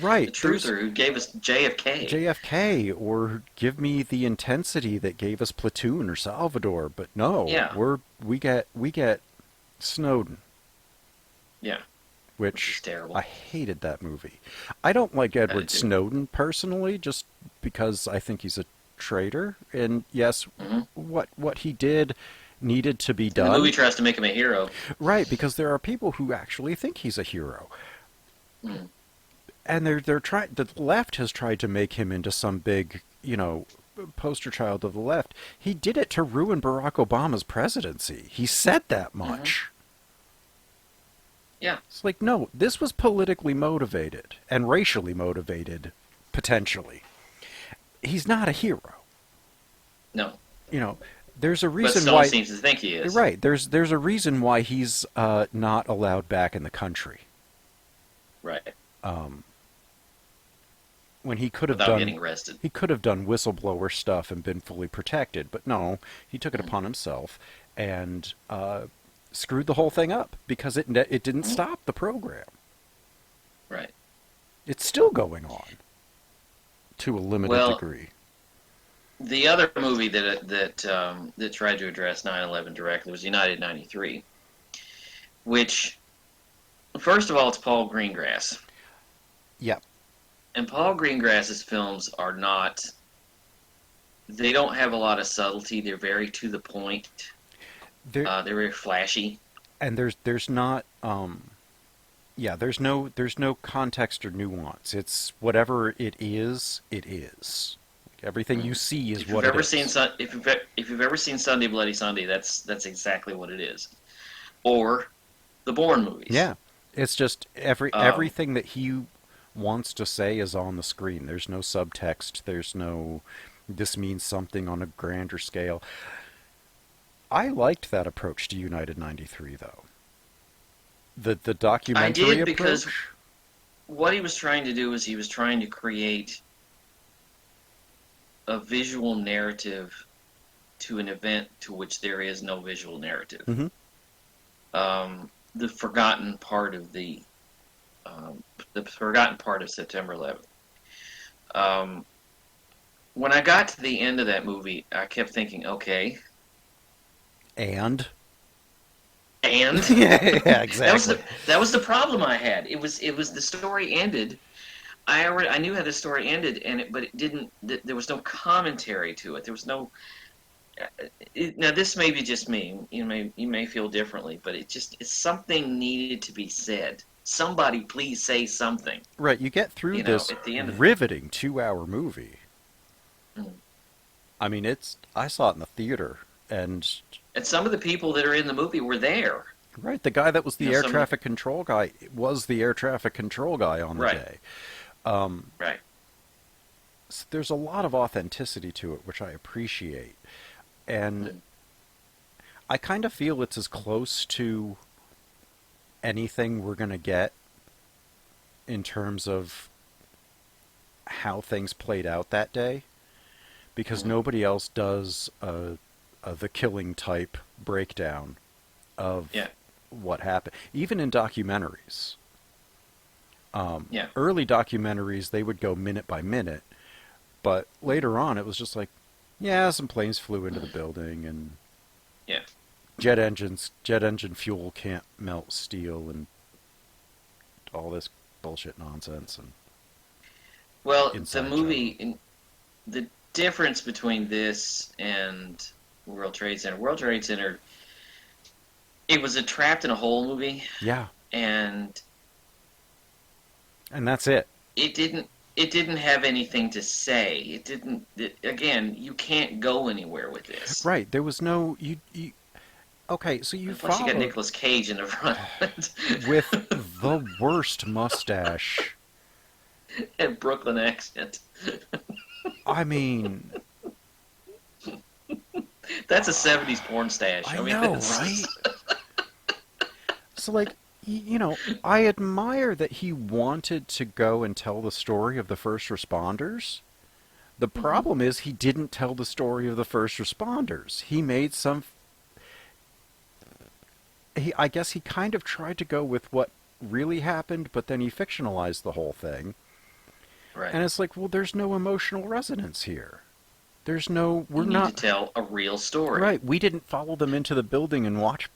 E: right,
D: the truther who gave us JFK.
E: JFK, or give me the intensity that gave us Platoon or Salvador, but no,
D: Yeah.
E: we get Snowden,
D: Yeah, which is
E: which
D: terrible.
E: I hated that movie. I don't like Edward
D: too.
E: Snowden personally, just because I think he's a traitor, and yes,
D: Hmm.
E: what he did needed to be
D: And the
E: done.
D: movie tries to make him a hero.
E: Right, because there are people who actually think he's a hero.
D: Mm.
E: And they're trying. The left has tried to make him into some big, poster child of the left. He did it to ruin Barack Obama's presidency. He said that much.
D: Yeah,
E: It's like, no, this was politically motivated and racially motivated, potentially. He's not a hero.
D: no.
E: You know, there's a
D: But
E: reason
D: Stone
E: why.
D: seems to think he is.
E: Right, there's a reason why he's not allowed back in the country.
D: Right.
E: When he could have
D: Without
E: done
D: getting arrested.
E: he could have done whistleblower stuff and been fully protected, but no, he took it upon himself and screwed the whole thing up because it didn't stop the program.
D: Right.
E: It's still going on to a limited
D: Well,
E: degree.
D: the other movie that tried to address 9/11 directly was United 93, which, first of all, it's Paul Greengrass.
E: Yep.
D: And Paul Greengrass's films are not, they don't have a lot of subtlety. They're very to the point.
E: There
D: They're very flashy.
E: and there's not yeah, there's no context or nuance. It's whatever it is, it is. Everything you see is
D: If you've
E: what it
D: ever
E: is.
D: seen if you've ever seen Sunday Bloody Sunday, that's exactly what it is. Or the Bourne movies.
E: Yeah. It's just
D: Um,
E: everything that he wants to say is on the screen. There's no subtext. There's no this means something on a grander scale. I liked that approach to United 93 though. The documentary
D: did, because
E: approach.
D: what he was trying to do is he was trying to create a visual narrative to an event to which there is no visual narrative.
E: Mhm.
D: The forgotten part of the forgotten part of September 11th. When I got to the end of that movie, I kept thinking, okay,
E: And
D: and
E: yeah, exactly.
D: that was the problem I had. It was the story ended. I knew how the story ended, but it didn't. There was no commentary to it. There was no. Now this may be just me. You may feel differently, but it's something needed to be said. Somebody please say something.
E: Right, you get through this
D: At the end of
E: riveting 2-hour movie.
D: Mm.
E: I mean, I saw it in the theater, and
D: And some of the people that are in the movie were there.
E: right, the guy that was
D: You
E: the
D: know,
E: air
D: some of the,
E: traffic control guy was the air traffic control guy on the
D: right,
E: day. Um,
D: right.
E: so there's a lot of authenticity to it, which I appreciate, and
D: Mm.
E: I kind of feel it's as close to anything we're gonna get in terms of how things played out that day, because
D: Mm.
E: nobody else does the killing type breakdown of
D: Yeah,
E: what happened, even in documentaries.
D: yeah,
E: Early documentaries, they would go minute by minute, but later on, it was just like, yeah, some planes flew into the building, and
D: yeah.
E: jet engine fuel can't melt steel, and all this bullshit nonsense and
D: Well, the
E: inside joke.
D: movie, the difference between this and World Trade Center, it was a trapped in a hole movie,
E: Yeah,
D: and
E: and that's it.
D: it didn't it didn't have anything to say. It didn't. Again, you can't go anywhere with this.
E: Right, there was no you. Okay, so you
D: And plus, you got
E: followed
D: Nicolas Cage in the front of
E: with
D: it.
E: the worst mustache.
D: And Brooklyn accent.
E: I mean,
D: That's a '70s porn stash.
E: I
D: I mean,
E: know,
D: that's
E: right? So, like, I admire that he wanted to go and tell the story of the first responders. The
D: Mhm.
E: problem is he didn't tell the story of the first responders. He made some. I guess he kind of tried to go with what really happened, but then he fictionalized the whole thing.
D: Right.
E: And it's like, well, there's no emotional resonance here. We're
D: You need to
E: not,
D: tell a real story.
E: right, we didn't follow them into the building and watch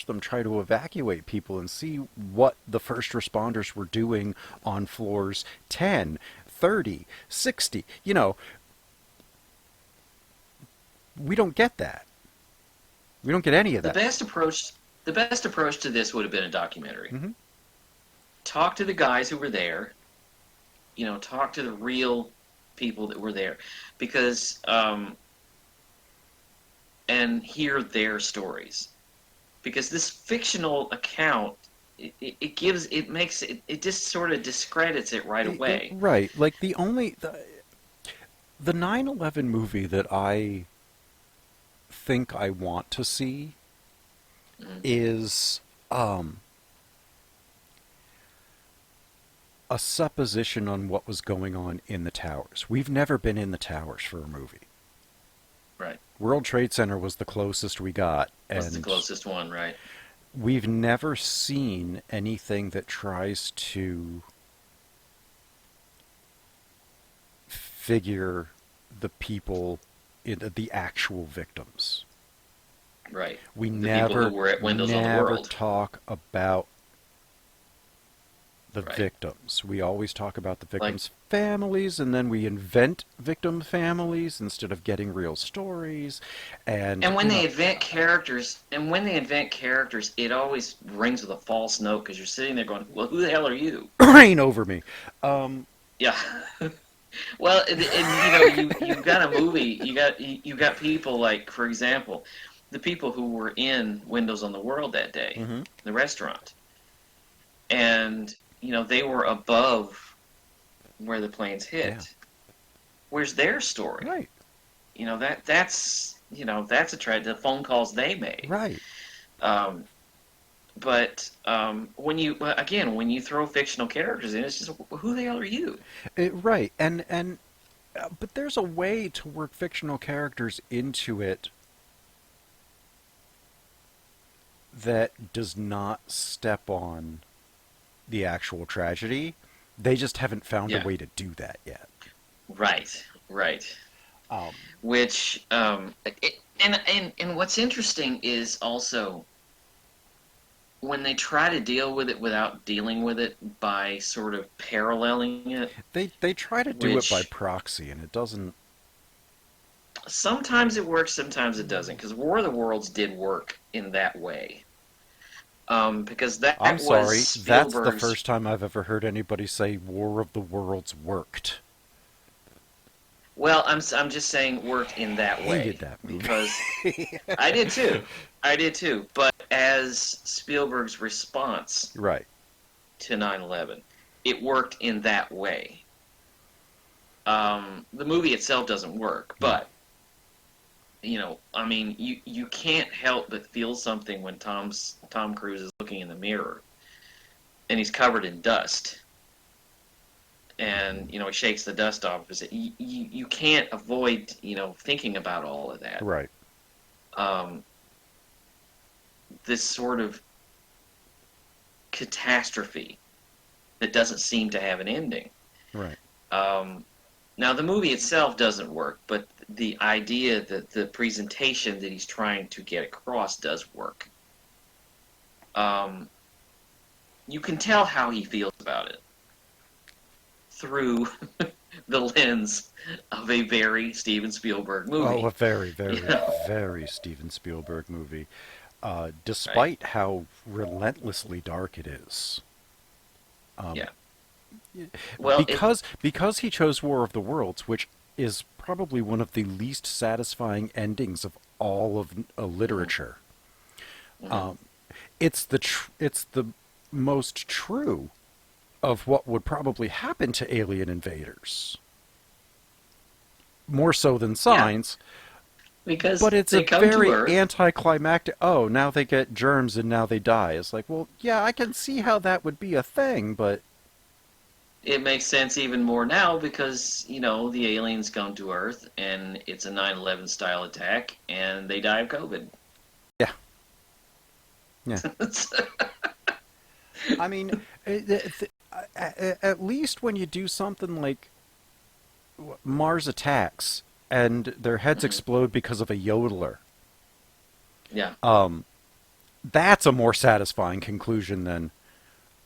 E: them try to evacuate people and see what the first responders were doing on floors 10, 30, 60. We don't get that. We don't get any of
D: The
E: that.
D: best approach, the best approach to this would have been a documentary.
E: Hmm.
D: Talk to the guys who were there. Talk to the real people that were there, because and hear their stories. Because this fictional account, it just sort of discredits it right away.
E: Right, like the 9/11 movie that I think I want to see
D: Mm.
E: is a supposition on what was going on in the towers. We've never been in the towers for a movie.
D: Right.
E: World Trade Center was the closest we got,
D: Was the
E: and
D: closest one, right?
E: we've never seen anything that tries to figure the people, the actual victims.
D: Right.
E: We
D: The people who
E: never,
D: were at Windows on the
E: never
D: World.
E: talk about the
D: Right.
E: victims. We always talk about the
D: Like,
E: victims' families, and then we invent victim families instead of getting real stories. And,
D: and when they invent characters, it always rings with a false note because you're sitting there going, "Well, who the hell are you?"
E: rain over me.
D: Yeah. Well, and you've got a movie. You got people like, for example, the people who were in Windows on the World that day,
E: Hmm.
D: the restaurant, and they were above where the planes
E: Yeah,
D: hit. Where's their story?
E: right,
D: That's a tragedy. The phone calls they made.
E: right.
D: Um, but when you throw fictional characters in, it's just, who the hell are you?
E: Right, and but there's a way to work fictional characters into it that does not step on the actual tragedy. They just haven't found a
D: Yeah.
E: way to do that yet.
D: Right. Right.
E: Um,
D: Which and what's interesting is also when they try to deal with it without dealing with it by sort of paralleling it,
E: they try to do it by
D: which
E: proxy, and it doesn't.
D: sometimes it works, sometimes it doesn't. Because War of the Worlds did work in that way, because
E: I'm
D: that was
E: sorry, that's the
D: Spielberg's.
E: first time I've ever heard anybody say War of the Worlds worked.
D: Well, I'm just saying worked in that
E: Hated
D: way
E: that movie.
D: because I did too. I did too. But as Spielberg's response
E: Right.
D: to 9/11, it worked in that way. The movie itself doesn't work,
E: No.
D: but I mean, you can't help but feel something when Tom Cruise is looking in the mirror and he's covered in dust, and he shakes the dust off. You can't avoid thinking about all of that.
E: Right.
D: Um, this sort of catastrophe that doesn't seem to have an ending.
E: Right.
D: Um, Now, the movie itself doesn't work, but the idea that the presentation that he's trying to get across does work. Um, you can tell how he feels about it through the lens of a very Steven Spielberg
E: Oh,
D: movie.
E: a very,
D: You
E: very,
D: know,
E: very Steven Spielberg movie.
D: right?
E: Despite how relentlessly dark it is. Um,
D: Yeah. Well,
E: because he chose War of the Worlds, which is probably one of the least satisfying endings of all of literature.
D: mhm.
E: It's the most true of what would probably happen to alien invaders, more so than
D: Yeah,
E: Signs.
D: because
E: But it's a
D: they come to
E: very
D: Earth.
E: anticlimactic. Oh, now they get germs and now they die. It's like, well, yeah, I can see how that would be a thing, but
D: It makes sense even more now because the aliens come to Earth and it's a 9/11 style attack and they die of COVID.
E: yeah, yeah. I mean, at least when you do something like Mars Attacks and their heads
D: Mhm.
E: explode because of a yodeler,
D: Yeah,
E: um, that's a more satisfying conclusion than,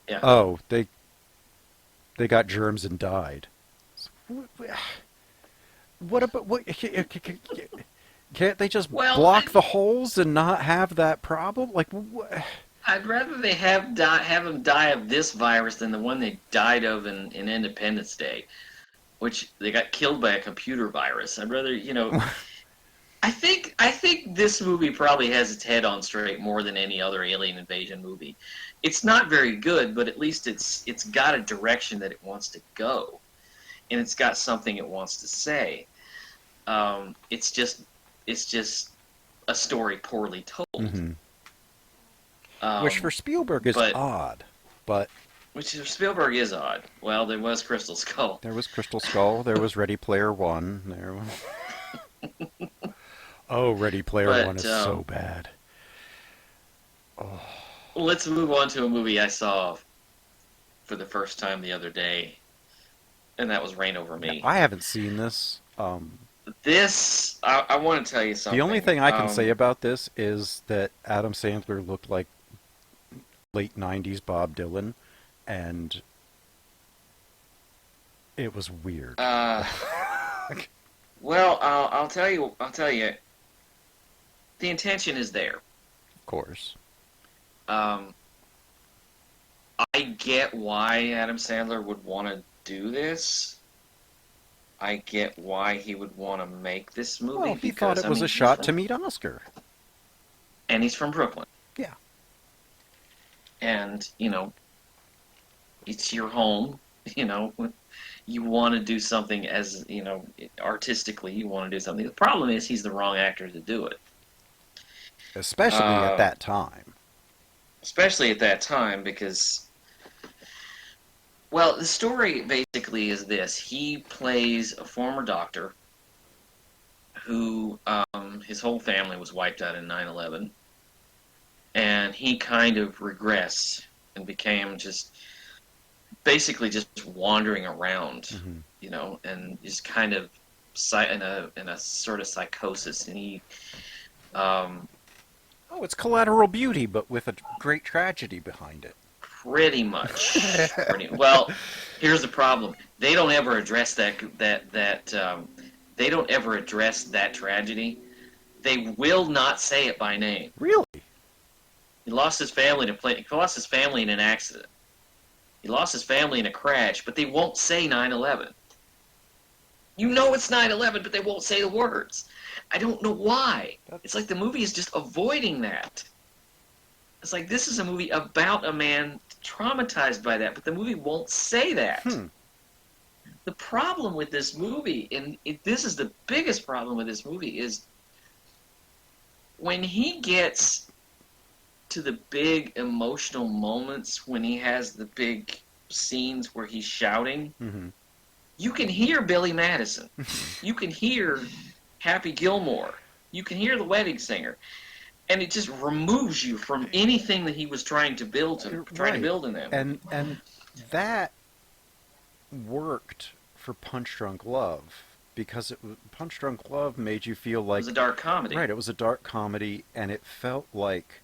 D: yeah.
E: oh, they got germs and died. What about what? Can't they just
D: Well,
E: block the holes and not have that problem? Like,
D: I'd rather they have them die of this virus than the one they died of in Independence Day, which they got killed by a computer virus. I'd rather. I think this movie probably has its head on straight more than any other alien invasion movie. It's not very good, but at least it's got a direction that it wants to go, and it's got something it wants to say. It's just a story poorly told.
E: hmm which for
D: Um,
E: Spielberg is
D: but
E: odd, but
D: which Spielberg is odd. Well, there was Crystal Skull,
E: there was Crystal Skull, there was Ready Player One, there was... Oh, Ready Player One
D: but
E: is so bad. Oh.
D: let's move on to a movie I saw for the first time the other day, and that was Rain Over
E: Now,
D: Me.
E: I haven't seen this.
D: This, I want to tell you
E: The only
D: something.
E: thing I can say about this is that Adam Sandler looked like late 90s Bob Dylan, and it was weird.
D: Uh, well, I'll tell you. I'll tell you. The intention is there.
E: Of course.
D: Um, I get why Adam Sandler would want to do this. I get why he would want to make this movie
E: Well, he thought
D: because
E: it
D: I
E: was
D: mean
E: a shot to meet Oscar.
D: he's from Brooklyn,
E: Yeah.
D: and it's your home. You know, you want to do something as artistically. You want to do something. The problem is he's the wrong actor to do it.
E: Especially at
D: Uh,
E: that time.
D: Especially at that time because well, the story basically is this: he plays a former doctor who his whole family was wiped out in 9/11, and he kind of regressed and became just basically just wandering around,
E: hmm
D: and just kind of in a sort of psychosis, and he um,
E: Oh, it's Collateral Beauty, but with a great tragedy behind it.
D: pretty much pretty well. Here's the problem: they don't ever address that. They don't ever address that tragedy. They will not say it by name.
E: Really?
D: He lost his family He lost his family in an accident. He lost his family in a crash, but they won't say 9/11. You know it's 9/11, but they won't say the words. I don't know why. It's like the movie is just avoiding that. It's like this is a movie about a man traumatized by that, but the movie won't say that. The problem with this movie, and this is the biggest problem with this movie, is when he gets to the big emotional moments, when he has the big scenes where he's shouting, you can hear Billy Madison. You can hear Happy Gilmore. You can hear the wedding singer. And it just removes you from anything that he was trying to build to build in that movie.
E: And that worked for Punch Drunk Love because Punch Drunk Love made you feel like
D: it was a dark comedy.
E: Right, it was a dark comedy, and it felt like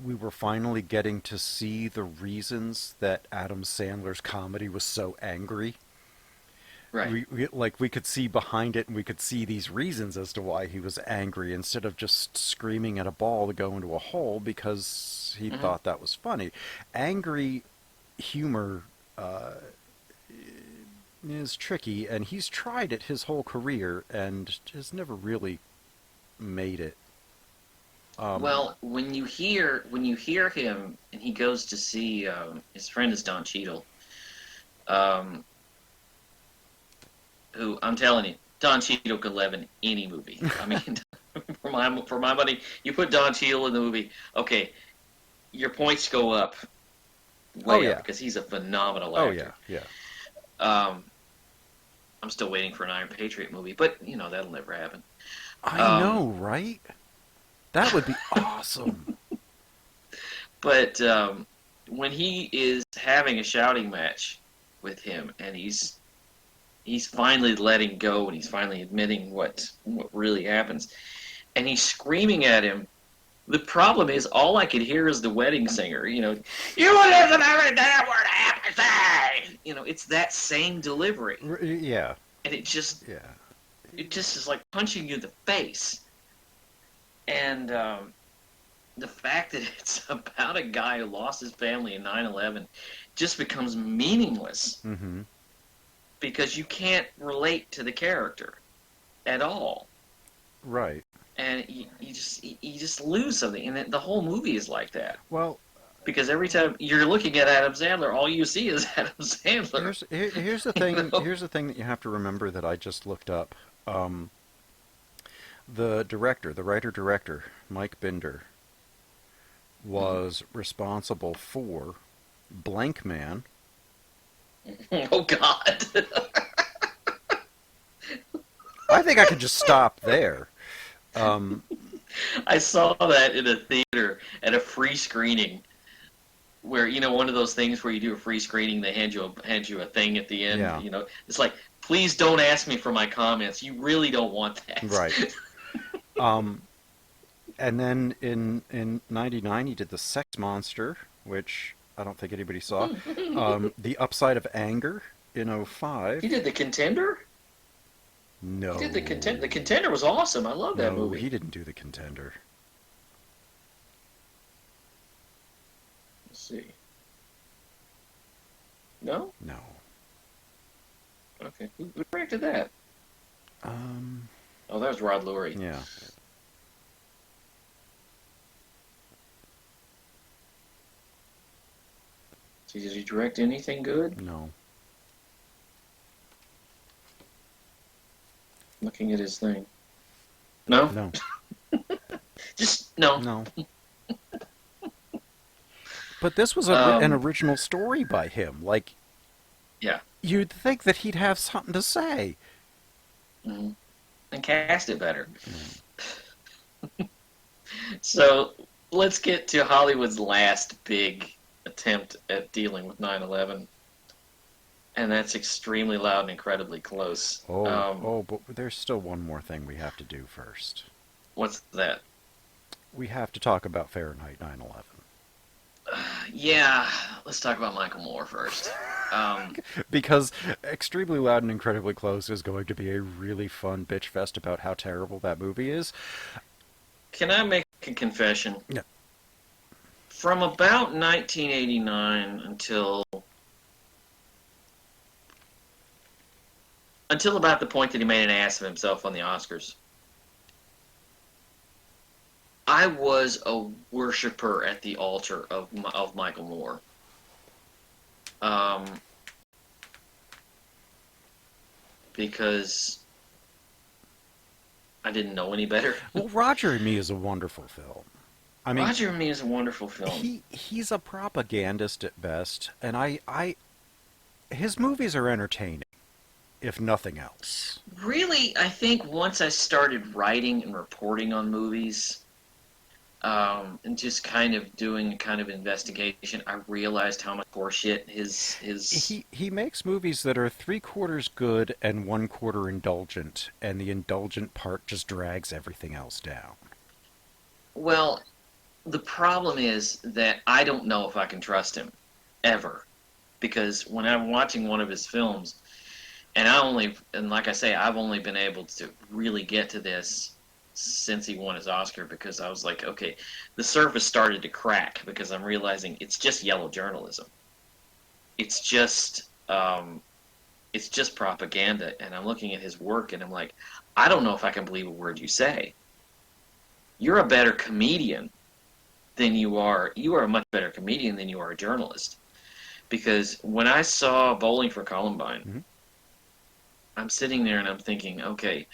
E: we were finally getting to see the reasons that Adam Sandler's comedy was so angry.
D: Right.
E: We could see behind it, and we could see these reasons as to why he was angry instead of just screaming at a ball to go into a hole because he thought that was funny. Angry humor is tricky, and he's tried it his whole career and has never really made it.
D: Well, when you hear him and he goes to see his friend is Don Cheadle, who I'm telling you, Don Cheadle could live in any movie. I mean, for my money, you put Don Cheadle in the movie, okay, your points go up way up because he's a phenomenal actor.
E: Yeah.
D: I'm still waiting for an Iron Patriot movie, but that'll never happen.
E: I know, right? That would be awesome.
D: But when he is having a shouting match with him, and he's finally letting go, and he's finally admitting what really happens, and he's screaming at him. The problem is, all I could hear is the wedding singer. You listen to every damn word I have to say. It's that same delivery.
E: Yeah.
D: And it just is like punching you in the face. And the fact that it's about a guy who lost his family in 9/11 just becomes meaningless because you can't relate to the character at all.
E: Right.
D: And you just lose something, and the whole movie is like that.
E: Well,
D: because every time you're looking at Adam Sandler, all you see is Adam Sandler.
E: Here's the thing. Here's the thing that you have to remember that I just looked up. The writer-director, Mike Binder, was responsible for Blank Man.
D: Oh, God.
E: I think I could just stop there.
D: I saw that in a theater at a free screening where, one of those things where you do a free screening, they hand you a thing at the end.
E: Yeah.
D: It's like, please don't ask me for my comments. You really don't want that.
E: Right. And then in '99 he did The Sex Monster, which I don't think anybody saw. The Upside of Anger in '05.
D: He did The Contender?
E: No.
D: He did The Contender. The Contender was awesome. I love that movie.
E: No, he didn't do The Contender.
D: Let's see. No?
E: No.
D: Okay. Who directed that? Oh, that was Rod Lurie.
E: Yeah.
D: See, did he direct anything good?
E: No.
D: Looking at his thing. No?
E: No.
D: Just, no.
E: No. But this was an original story by him. Like,
D: yeah.
E: You'd think that he'd have something to say.
D: Mm-hmm. And cast it better. So, let's get to Hollywood's last big attempt at dealing with 9/11. And that's Extremely Loud and Incredibly Close.
E: But there's still one more thing we have to do first.
D: What's that?
E: We have to talk about Fahrenheit 9/11.
D: Yeah, let's talk about Michael Moore first.
E: Because Extremely Loud and Incredibly Close is going to be a really fun bitch fest about how terrible that movie is.
D: Can I make a confession?
E: Yeah.
D: From about 1989 until until about the point that he made an ass of himself on the Oscars, I was a worshiper at the altar of Michael Moore. Um, because I didn't know any better.
E: Well, Roger and Me is a wonderful film. I mean,
D: Roger and Me is a wonderful film.
E: he's a propagandist at best, and his movies are entertaining, if nothing else.
D: Really, I think once I started writing and reporting on movies, and just kind of doing a kind of investigation, I realized how much horseshit his.
E: He makes movies that are 3/4 good and 1/4 indulgent, and the indulgent part just drags everything else down.
D: Well, the problem is that I don't know if I can trust him ever, because when I'm watching one of his films, and like I say, I've only been able to really get to this since he won his Oscar, because I was like, okay, the surface started to crack because I'm realizing it's just yellow journalism. It's just propaganda, and I'm looking at his work and I'm like, I don't know if I can believe a word you say. You're a better comedian than you are. You are a much better comedian than you are a journalist. Because when I saw Bowling for Columbine,
E: Mm-hmm.
D: I'm sitting there and I'm thinking, okay,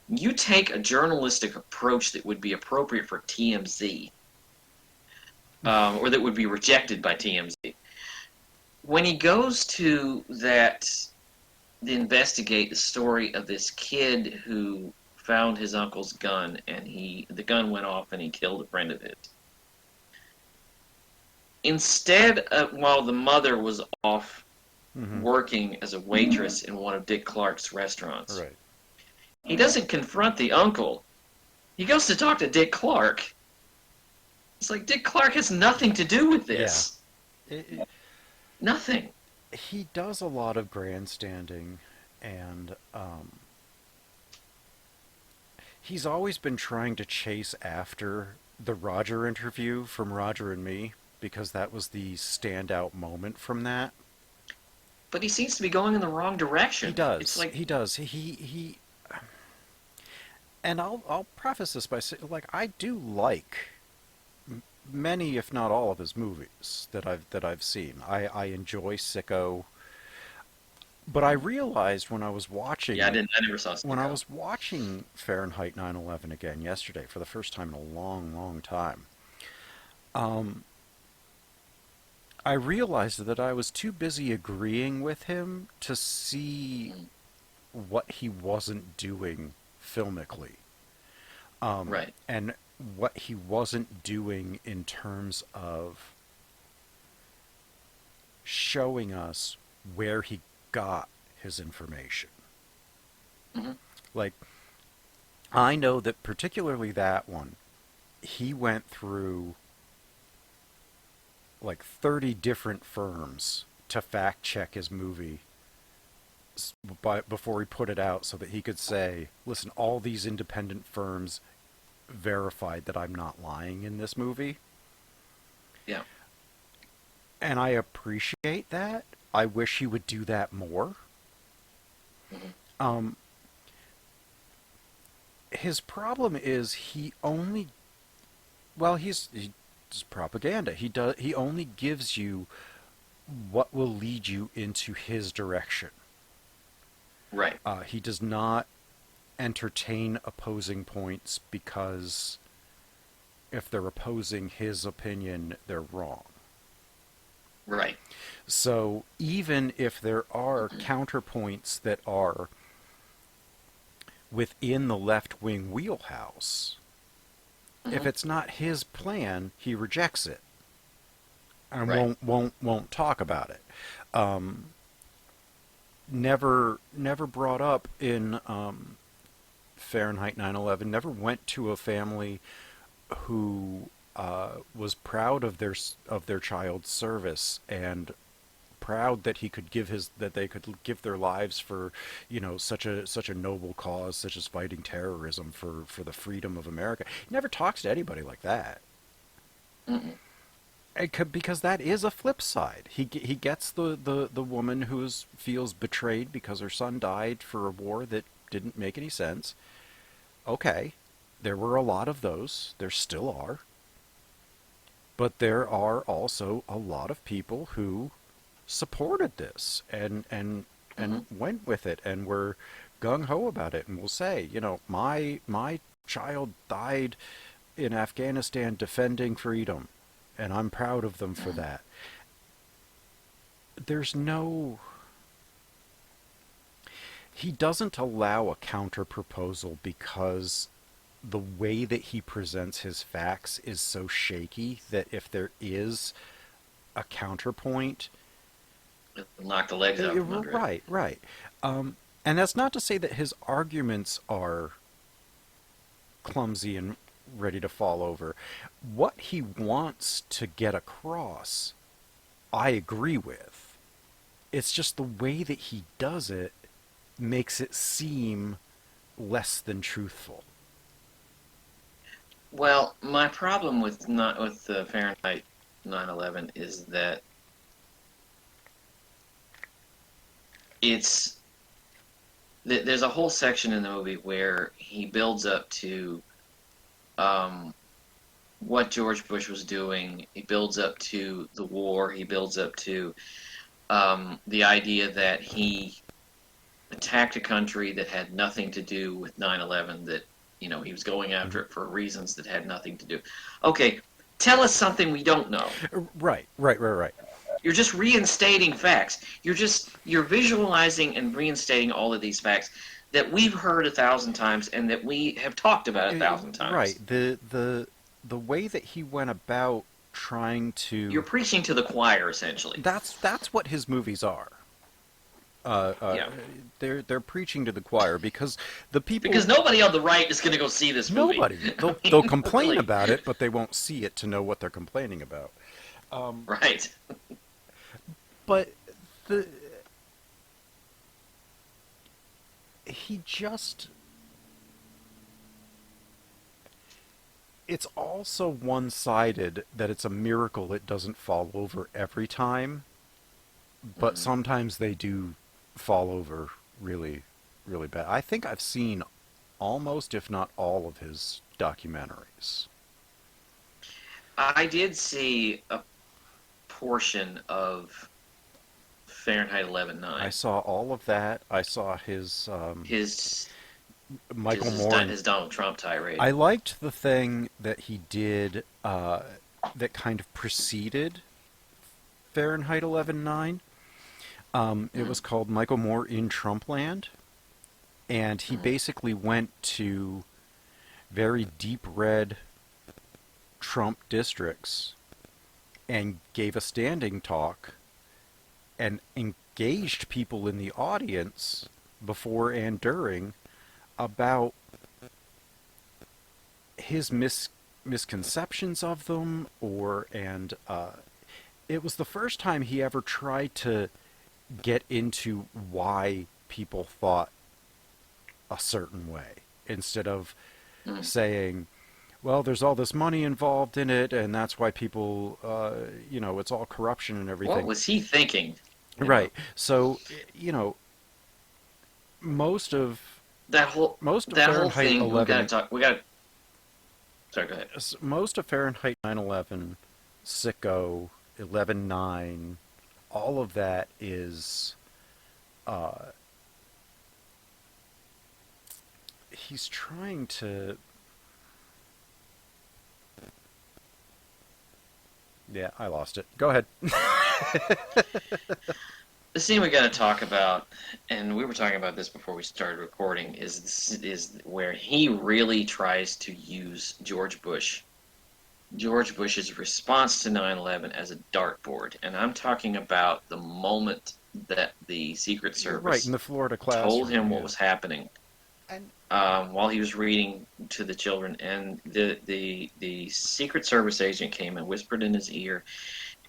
D: you take a journalistic approach that would be appropriate for TMZ, or that would be rejected by TMZ. When he goes to investigate the story of this kid who found his uncle's gun, and the gun went off and he killed a friend of his. Instead of, while the mother was off
E: Mm-hmm.
D: working as a waitress in one of Dick Clark's restaurants,
E: Right.
D: he doesn't confront the uncle. He goes to talk to Dick Clark. It's like Dick Clark has nothing to do with this.
E: Yeah.
D: Nothing.
E: He does a lot of grandstanding, and he's always been trying to chase after the Roger interview from Roger and Me, because that was the standout moment from that.
D: But he seems to be going in the wrong direction.
E: He does.
D: It's like,
E: He does. He and I'll preface this by saying, like, I do like many, if not all, of his movies that I've seen. I enjoy Sicko, but I realized when I was watching
D: yeah, I never saw
E: when I
D: Sicko.
E: was watching Fahrenheit 9/11 again yesterday for the first time in a long, long time. Um, I realized that I was too busy agreeing with him to see what he wasn't doing filmically.
D: Right.
E: And what he wasn't doing in terms of showing us where he got his information.
D: Mm-hmm.
E: Like, I know that particularly that one, he went through like 30 different firms to fact check his movie before he put it out, so that he could say, listen, all these independent firms verified that I'm not lying in this movie.
D: Yeah.
E: And I appreciate that. I wish he would do that more.
D: Mm-hmm.
E: His problem is he only, well, he's propaganda. He only gives you what will lead you into his direction.
D: Right.
E: He does not entertain opposing points, because if they're opposing his opinion, they're wrong.
D: Right.
E: So even if there are counterpoints that are within the left-wing wheelhouse,
D: Mm-hmm.
E: if it's not his plan, he rejects it and
D: Right.
E: won't talk about it. Never brought up in Fahrenheit 9/11. Never went to a family who was proud of their child's service, and proud that they could give their lives for, such a noble cause, such as fighting terrorism for the freedom of America. He never talks to anybody like that.
D: Mm-mm.
E: Because that is a flip side. He gets the woman who feels betrayed because her son died for a war that didn't make any sense. Okay, there were a lot of those. There still are. But there are also a lot of people who supported this
D: Hmm.
E: and went with it and were gung ho about it and will say, my child died in Afghanistan defending freedom, and I'm proud of them for that. There's no. He doesn't allow a counter proposal because the way that he presents his facts is so shaky that if there is a counterpoint,
D: Knock the legs out from under it.
E: right, right. And that's not to say that his arguments are clumsy and ready to fall over. What he wants to get across, I agree with. It's just the way that he does it makes it seem less than truthful.
D: Well, my problem with not with the Fahrenheit 9/11 is that it's there's a whole section in the movie where he builds up to um, what George Bush was doing. He builds up to the war. He builds up to the idea that he attacked a country that had nothing to do with 9/11. That he was going after it for reasons that had nothing to do. Okay, tell us something we don't know.
E: Right, right, right, right.
D: You're just reinstating facts. You're visualizing and reinstating all of these facts that we've heard 1,000 times and that we have talked about 1,000 times.
E: Right. The way that he went about trying
D: You're
E: to
D: preaching to the choir, essentially.
E: that's what his movies are. Uh, uh,
D: Yeah.
E: they're preaching to the choir because the people
D: Because nobody on the right is going to go see this movie.
E: nobody
D: I mean,
E: they'll complain
D: really.
E: about it, but they won't see it to know what they're complaining about.
D: Right.
E: But the he just it's also one-sided that it's a miracle it doesn't fall over every time, but
D: Mm.
E: sometimes they do fall over really, really bad. I think I've seen almost, if not all, of his documentaries.
D: I did see a portion of Fahrenheit
E: I
D: 11/9.
E: saw all of that. I saw his
D: His
E: Michael
D: his,
E: Moore.
D: his Donald Trump
E: I
D: tirade.
E: liked the thing that he did that kind of preceded Fahrenheit 11/9. It
D: Mm.
E: was called Michael Moore in Trumpland, and he
D: Mm.
E: basically went to very deep red Trump districts and gave a standing talk and engaged people in the audience before and during about his misconceptions of them and it was the first time he ever tried to get into why people thought a certain way instead of
D: Mm.
E: saying, well, there's all this money involved in it, and that's why people, it's all corruption and
D: What
E: everything.
D: was he thinking? You know
E: Right. So, most of
D: that whole
E: most of
D: that whole
E: Fahrenheit
D: thing. We got to
E: 11,
D: talk. We got to. Sorry, go ahead.
E: most of Fahrenheit 9/11, Sicko, 11/9, all of that is, uh, he's trying to. Yeah, I lost it. Go ahead.
D: The scene we got to talk about, and we were talking about this before we started recording, is where he really tries to use George Bush's response to 9/11 as a dartboard, and I'm talking about the moment that the Secret
E: Right, in
D: Service
E: the Florida
D: told
E: classroom,
D: him what
E: yeah.
D: was happening
E: And
D: while he was reading to the children, and the Secret Service agent came and whispered in his ear,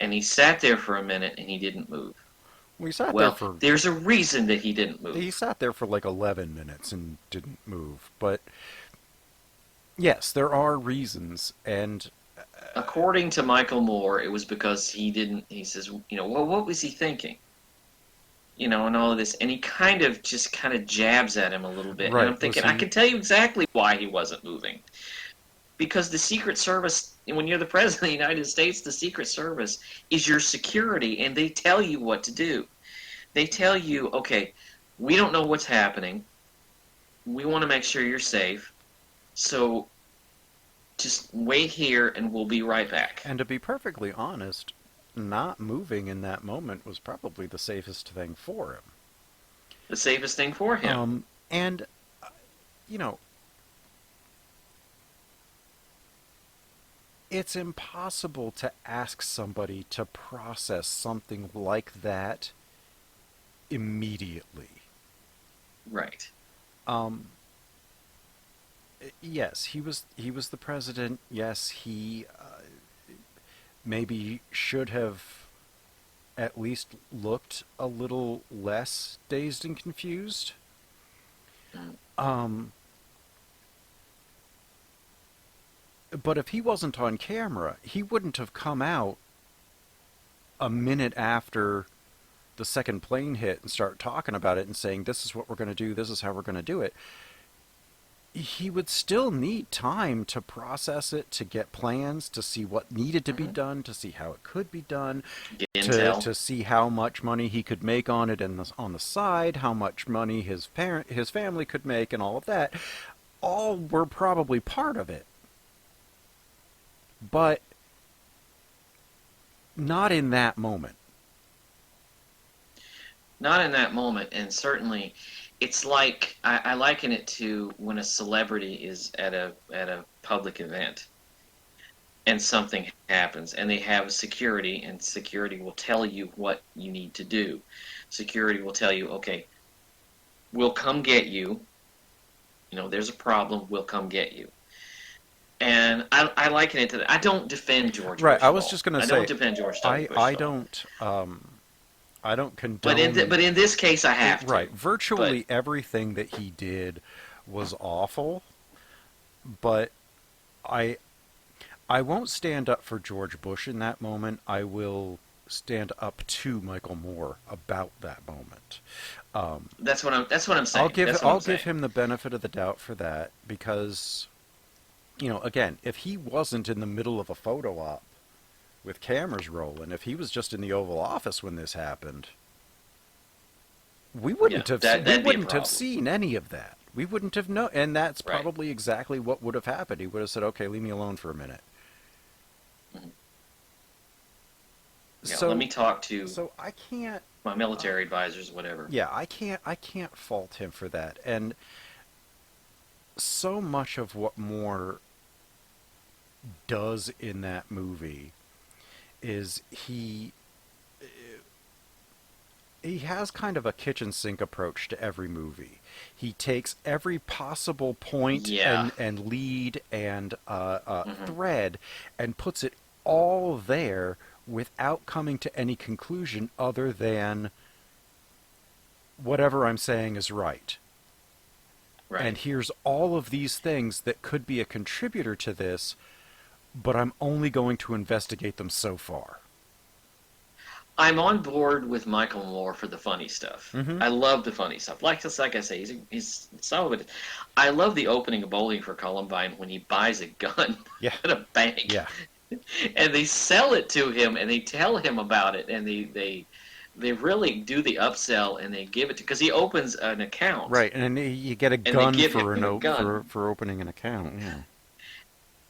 D: and he sat there for a minute and he didn't move.
E: we sat there
D: Well,
E: for
D: there's a reason that he didn't
E: he
D: move.
E: sat there for like 11 minutes and didn't move. But yes, there are reasons, and
D: according to Michael Moore, it was because he didn't. He says, well, what was he thinking? And all of this, and he kind of jabs at him a little bit. And
E: Right.
D: I'm thinking, I can tell you exactly why he wasn't moving. Because the Secret Service, when you're the President of the United States, the Secret Service is your security, and they tell you what to do. They tell you, okay, we don't know what's happening. We want to make sure you're safe. So just wait here, and we'll be right back.
E: And to be perfectly honest, not moving in that moment was probably the safest thing for him.
D: The safest thing for him.
E: And, you know, it's impossible to ask somebody to process something like that immediately.
D: Right.
E: Yes, he was the president. Yes, he maybe should have at least looked a little less dazed and confused. But if he wasn't on camera, he wouldn't have come out a minute after the second plane hit and start talking about it and saying, this is what we're going to do, this is how we're going to do it. He would still need time to process it, to get plans, to see what needed to be done, to see how it could be done, to see how much money he could make on it and on the side, how much money his family could make, and all of that. All were probably part of it. But not in that moment.
D: Not in that moment, and certainly it's like I liken it to when a celebrity is at a public event and something happens and they have security, and security will tell you what you need to do. Security will tell you, okay, we'll come get you. There's a problem, we'll come get you. And I liken it to that. I don't defend George Bush.
E: Right, I was just going to say,
D: I don't defend George W. Bush.
E: I don't condone...
D: But in this case, I have to.
E: Right. Virtually everything that he did was awful, but I won't stand up for George Bush in that moment. I will stand up to Michael Moore about that moment.
D: That's what I'm saying.
E: I'll give him the benefit of the doubt for that, because, again, if he wasn't in the middle of a photo op with cameras rolling, if he was just in the Oval Office when this happened, we wouldn't have seen any of that. We wouldn't have known, and that's probably exactly what would have happened. He would have said, "Okay, leave me alone for a minute."
D: Mm-hmm. So let me talk to.
E: So I can't.
D: My military advisors, whatever.
E: Yeah, I can't fault him for that, and so much of what Moore does in that movie is he has kind of a kitchen sink approach to every movie. He takes every possible point and lead and thread and puts it all there without coming to any conclusion other than whatever I'm saying is right.
D: Right.
E: And here's all of these things that could be a contributor to this, but I'm only going to investigate them so far.
D: I'm on board with Michael Moore for the funny stuff.
E: Mm-hmm.
D: I love the funny stuff. Like I say, he's some of it. I love the opening of Bowling for Columbine when he buys a gun at a bank.
E: Yeah.
D: And they sell it to him, and they tell him about it, and they really do the upsell, and they give it to, because he opens an account.
E: Right, and you get a gun for opening an account. Yeah.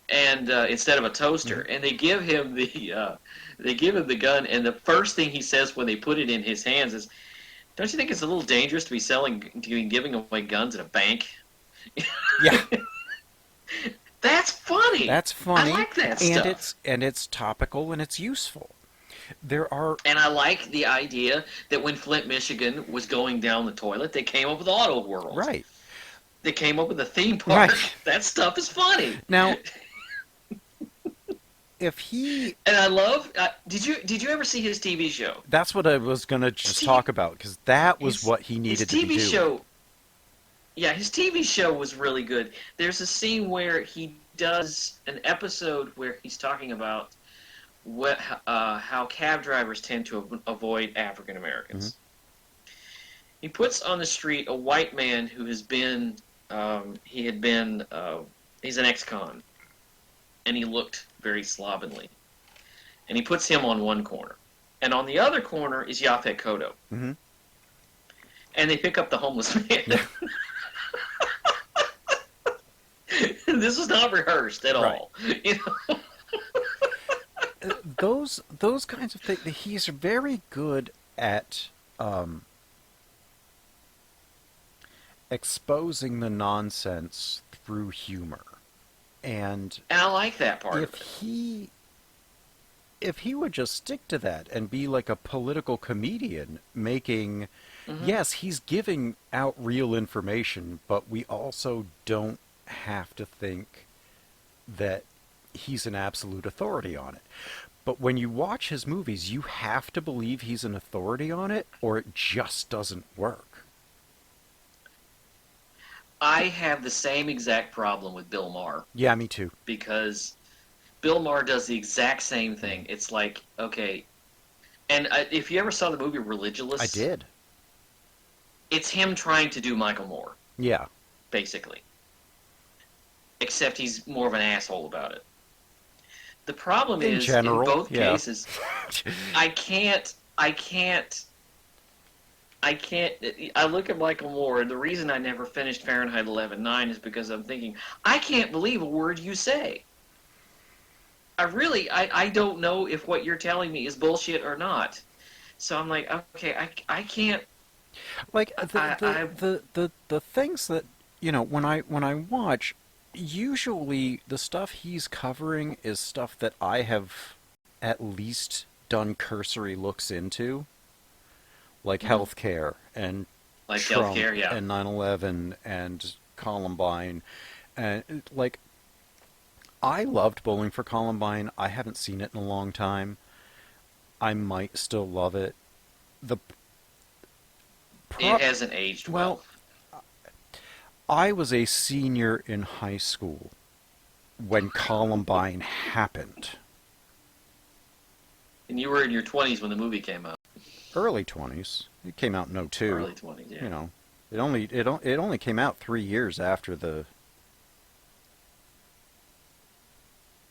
D: And instead of a toaster, and they give him the gun, and the first thing he says when they put it in his hands is, "Don't you think it's a little dangerous to be giving away guns at a bank?"
E: Yeah.
D: That's funny.
E: That's funny.
D: I like that stuff.
E: And it's topical and it's useful.
D: And I like the idea that when Flint, Michigan was going down the toilet, they came up with Auto World.
E: Right.
D: They came up with a theme park.
E: Right.
D: That stuff is funny.
E: Now, if he...
D: And I love... did you ever see his TV show?
E: That's what I was going to just talk about, because that was what he needed to be doing.
D: Yeah, his TV show was really good. There's a scene where he does an episode where he's talking about how cab drivers tend to avoid African Americans. He puts on the street a white man who has been, he's an ex-con, and he looked very slovenly. And he puts him on one corner. And on the other corner is Yaphet Kotto.
E: Mm-hmm.
D: And they pick up the homeless man. This was not rehearsed at all. You know?
E: Those kinds of things. He's very good at exposing the nonsense through humor, and
D: I like that part.
E: If he would just stick to that and be like a political comedian, making yes, he's giving out real information, but we also don't have to think that he's an absolute authority on it. But when you watch his movies, you have to believe he's an authority on it, or it just doesn't work.
D: I have the same exact problem with Bill Maher.
E: Yeah, me too.
D: Because Bill Maher does the exact same thing. It's like, okay, and if you ever saw the movie Religulous,
E: I did.
D: It's him trying to do Michael Moore.
E: Yeah.
D: Basically. Except he's more of an asshole about it. The problem
E: in
D: is,
E: general,
D: in both cases, I look at Michael Moore, and the reason I never finished Fahrenheit 11/9 is because I'm thinking, I can't believe a word you say. I don't know if what you're telling me is bullshit or not. So I'm like, okay, I can't.
E: Like the things that, you know, when I watch, usually the stuff he's covering is stuff that I have at least done cursory looks into, like healthcare and
D: like
E: Trump
D: healthcare, yeah,
E: and 9/11 and Columbine, and like I loved Bowling for Columbine. I haven't seen it in a long time. I might still love it.
D: It hasn't aged well.
E: I was a senior in high school when Columbine happened.
D: And you were in your 20s when the movie came out.
E: Early 20s. It came out in 2002.
D: Early 20s, yeah.
E: You know, it only came out 3 years after the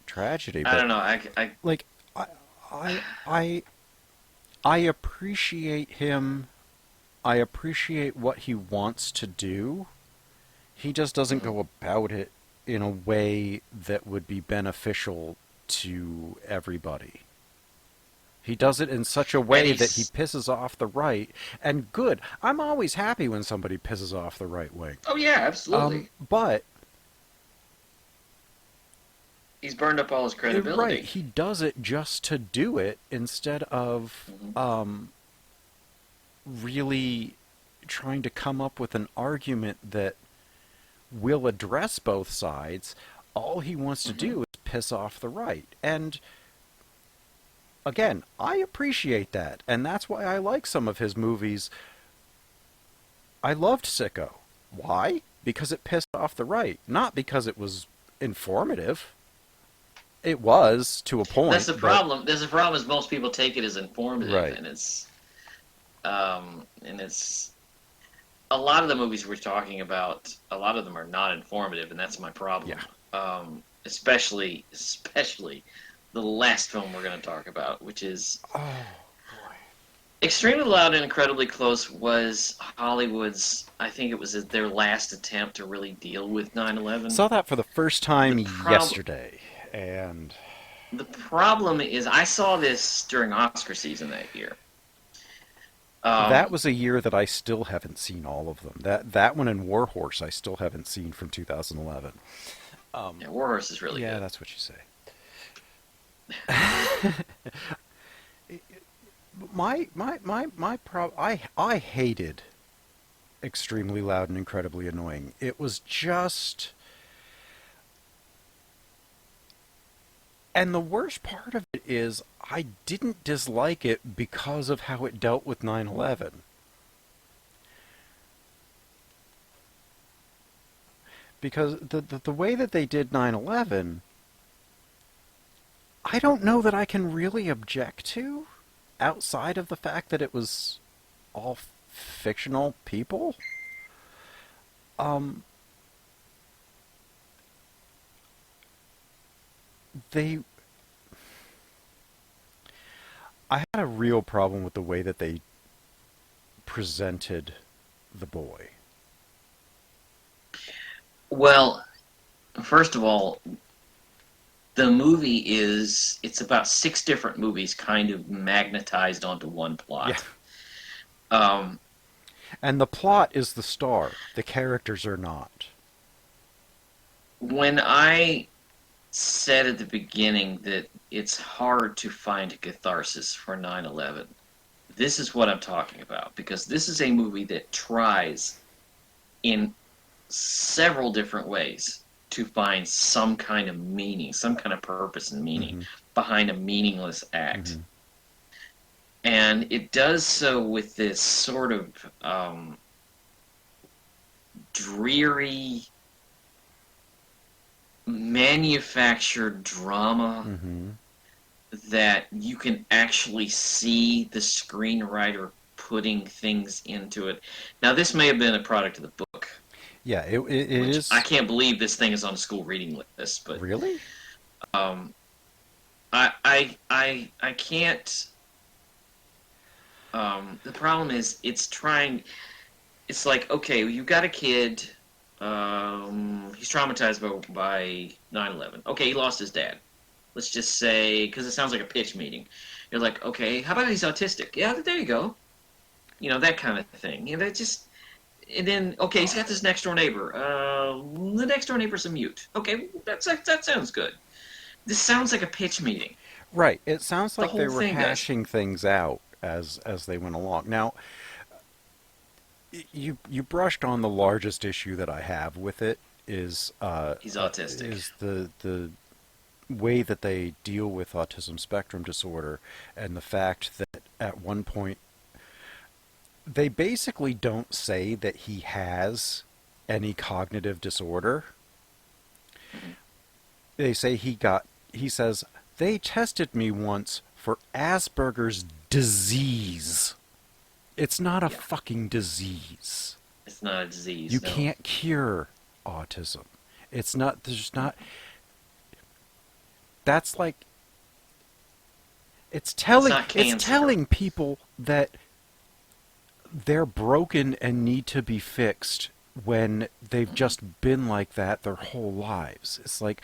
E: tragedy. But
D: I don't know.
E: I appreciate him. I appreciate what he wants to do. He just doesn't go about it in a way that would be beneficial to everybody. He does it in such a way that he pisses off the right. And good. I'm always happy when somebody pisses off the right wing.
D: Oh, yeah, absolutely.
E: But
D: he's burned up all his credibility.
E: Right. He does it just to do it instead of really trying to come up with an argument that will address both sides. All he wants to do is piss off the right. And again, I appreciate that. And that's why I like some of his movies. I loved Sicko. Why? Because it pissed off the right. Not because it was informative. It was, to a point.
D: That's the problem. There's a problem is most people take it as informative.
E: Right.
D: And it's a lot of the movies we're talking about, a lot of them are not informative, and that's my problem.
E: Yeah.
D: Especially the last film we're going to talk about, which is Extremely Loud and Incredibly Close was Hollywood's, I think it was their last attempt to really deal with 9/11.
E: Saw that for the first time yesterday, and
D: the problem is I saw this during Oscar season that year.
E: That was a year that I still haven't seen all of them. That one and Warhorse I still haven't seen from 2011.
D: Yeah, Warhorse is really good.
E: Yeah, that's what you say. I hated Extremely Loud and Incredibly Annoying. It was just... And the worst part of it is I didn't dislike it because of how it dealt with 9/11. because the way that they did 9/11, I don't know that I can really object to, outside of the fact that it was all fictional people. Um, they, I had a real problem with the way that they presented the boy.
D: Well, first of all, the movie it's about six different movies kind of magnetized onto one
E: Yeah.
D: plot. Um,
E: And the plot is the star. The characters are not.
D: when I said at the beginning that it's hard to find a catharsis for 9/11, this is what I'm talking about, because this is a movie that tries in several different ways to find some kind of meaning, some kind of purpose and meaning
E: Mm-hmm.
D: behind a meaningless act.
E: Mm-hmm.
D: And it does so with this sort of dreary, manufactured drama
E: Mm-hmm.
D: that you can actually see the screenwriter putting things into it. Now, this may have been a product of the book,
E: Yeah, it
D: which I
E: is.
D: can't believe this thing is on a school reading list, but
E: Really?
D: um, I can't. The problem is, it's trying. It's like, okay, you've got a kid. He's traumatized by 9/11. Okay, he lost his dad. Let's just say, because it sounds like a pitch meeting. You're like, okay, how about he's autistic? Yeah, there you go. You know, that kind of thing. You know, that just. And then, okay, he's got this next door neighbor. The next door neighbor's a mute. Okay, that sounds good. This sounds like a pitch meeting.
E: Right. It sounds
D: The
E: like they
D: whole
E: were
D: thing does.
E: hashing things out as they went along. Now, you brushed on the largest issue that I have with it
D: He's autistic.
E: is the way that they deal with autism spectrum disorder, and the fact that at one point they basically don't say that he has any cognitive disorder. They say he says they tested me once for Asperger's disease. It's not a
D: Yeah,
E: fucking disease.
D: it's not a
E: You
D: disease. No,
E: can't cure autism. It's not, there's not, that's like,
D: it's not
E: it's
D: cancer.
E: telling people that they're broken and need to be fixed when they've just been like that their whole lives. It's like,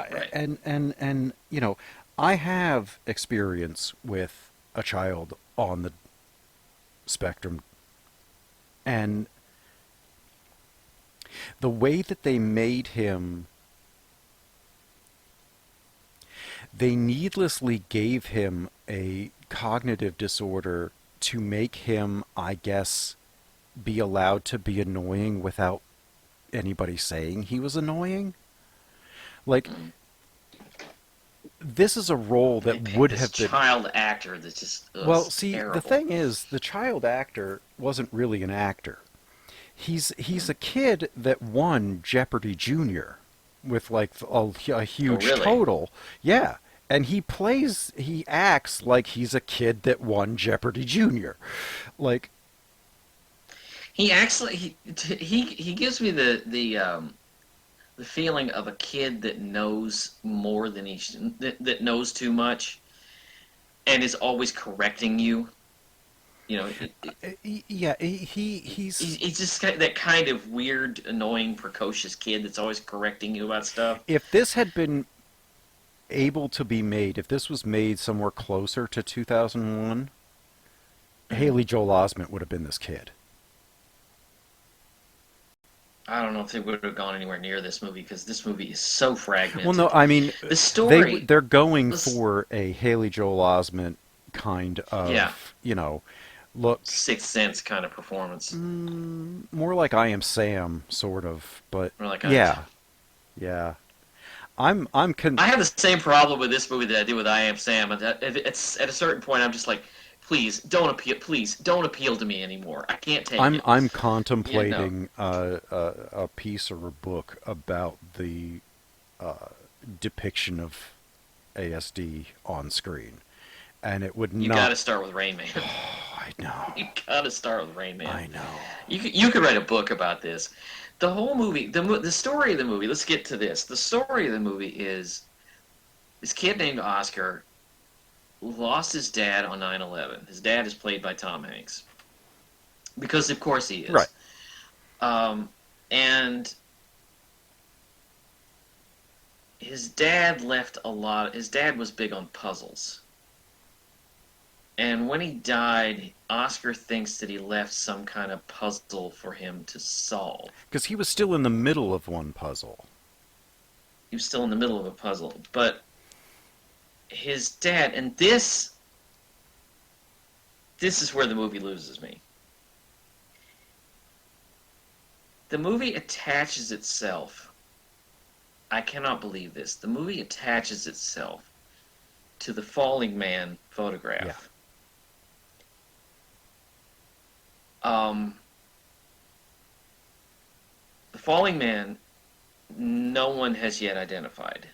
D: Right.
E: and you know, I have experience with a child on the spectrum, and the way that they made him, they needlessly gave him a cognitive disorder to make him, I guess, be allowed to be annoying without anybody saying he was annoying. Like, this is a role
D: And they
E: that
D: picked
E: would
D: this
E: have been.
D: child actor that just
E: Well,
D: was
E: see, the
D: terrible.
E: thing is, the child actor wasn't really an actor. He's a kid that won Jeopardy Junior with like a
D: Oh,
E: huge
D: really?
E: total. Yeah. And he acts like he's a kid that won Jeopardy Junior. Like,
D: He actually he gives me the feeling of a kid that knows more than that knows too much and is always correcting you. You know,
E: yeah, he's
D: he's just that kind of weird, annoying, precocious kid that's always correcting you about stuff.
E: if this had been able to be made, if this was made somewhere closer to 2001,
D: Mhm.
E: Haley Joel Osment would have been this kid.
D: I don't know if they would have gone anywhere near this movie because this movie is so
E: Well, no,
D: fragmented.
E: I mean,
D: The story,
E: they're going
D: let's,
E: for a Haley Joel Osment kind
D: yeah,
E: of, look,
D: Sixth Sense kind of performance.
E: more like I Am Sam, sort of. But
D: Or like
E: yeah, yeah, I'm
D: I have the same problem with this movie that I did with I Am Sam. It's at a certain point, I'm just like, Please don't appeal to me anymore. I can't take
E: I'm
D: it.
E: I'm
D: Yeah, no.
E: contemplating a piece or a book about the depiction of ASD on screen, and it would
D: You got
E: not.
D: to start with Rain Man.
E: Oh, I know,
D: You got to start with Rain Man.
E: I know.
D: You could write a book about this. The whole movie, the story of the movie. Let's get to this. The story of the movie is this kid named Oscar lost his dad on 9/11. His dad is played by Tom Hanks because, of course, he
E: Right.
D: is. And his dad left a lot. His dad was big on puzzles. And when he died, Oscar thinks that he left some kind of puzzle for him to solve.
E: Because he was still in the middle of one puzzle.
D: He was still in the middle of a puzzle. But his dad, and this is where the movie loses me. The movie attaches itself. I cannot believe this. The movie attaches itself to the falling man photograph.
E: Yeah.
D: The falling man, no one has yet identified.